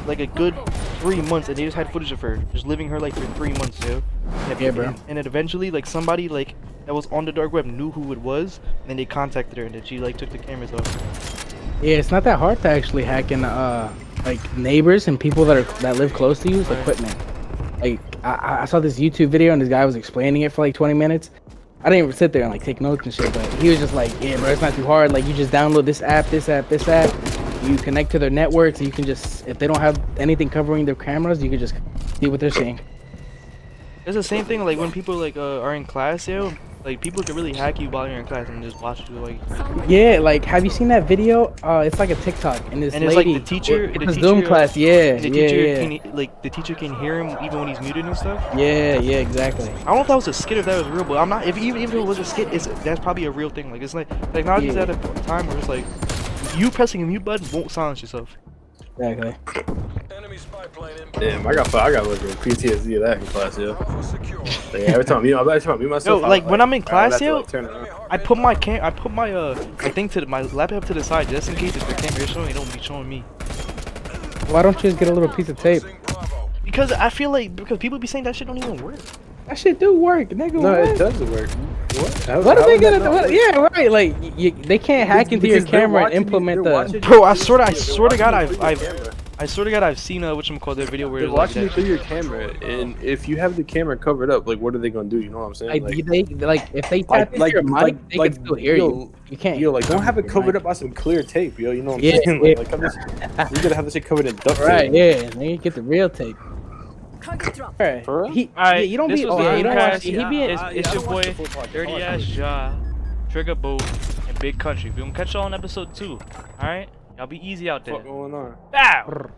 Speaker 1: like a good 3 months, and they just had footage of her just living her life for 3 months, yo.
Speaker 2: Bro.
Speaker 1: And then eventually, like somebody like that was on the dark web knew who it was, and then they contacted her, and then she like took the cameras off.
Speaker 2: Yeah, it's not that hard to actually hack in like neighbors and people that live close to you's equipment. Like I saw this YouTube video and this guy was explaining it for like 20 minutes. I didn't even sit there and like take notes and shit, but he was just like, yeah, bro, it's not too hard. Like you just download this app. You connect to their networks, and you can just, if they don't have anything covering their cameras, you can just see what they're seeing.
Speaker 1: It's the same thing like when people like are in class, yo. Like people can really hack you while you're in class and just watch you like.
Speaker 2: Yeah, like have you seen that video? It's like a TikTok, and this lady.
Speaker 1: It's like the teacher.
Speaker 2: In the Zoom class, yeah.
Speaker 1: The teacher can hear him even when he's muted and stuff.
Speaker 2: Yeah, exactly.
Speaker 1: I don't know if that was a skit or if that was real, but I'm not. Even if it was a skit, that's probably a real thing. Like it's like technology's at a time where it's like you pressing a mute button won't silence yourself.
Speaker 2: Exactly.
Speaker 5: Damn, I got like PTSD of that in class, yo. Like, every time me myself.
Speaker 1: Yo, like when I'm in class, yo, I put my thing to my laptop to the side just in case if the camera is showing, it don't be showing me.
Speaker 2: Why don't you just get a little piece of tape?
Speaker 1: Because I feel like people be saying that shit don't even work.
Speaker 2: That shit do work, nigga.
Speaker 5: No, it doesn't work.
Speaker 2: What are they gonna do? Yeah, right. Like they can't hack into your camera and implement the.
Speaker 1: Bro, I swear to God, I've seen whatchamacallit, that video where
Speaker 5: they're watching you through your camera, and if you have the camera covered up, like what are they gonna do? You know what I'm saying?
Speaker 2: If they tap into your mic, they can still hear you. You can't.
Speaker 5: Yo, like don't have it covered up by some clear tape, yo. You know what I'm saying? Like you gotta have this shit covered in duct tape.
Speaker 2: Right? Yeah, then you get the real tape.
Speaker 5: Alright,
Speaker 2: you don't be. Oh, you don't watch.
Speaker 1: It's your boy, Dirty Ass Jaw, Trigger Boo, and Big Country. We gonna catch y'all on episode 2. All right, y'all be easy out there.
Speaker 5: What's going on?
Speaker 1: Bow.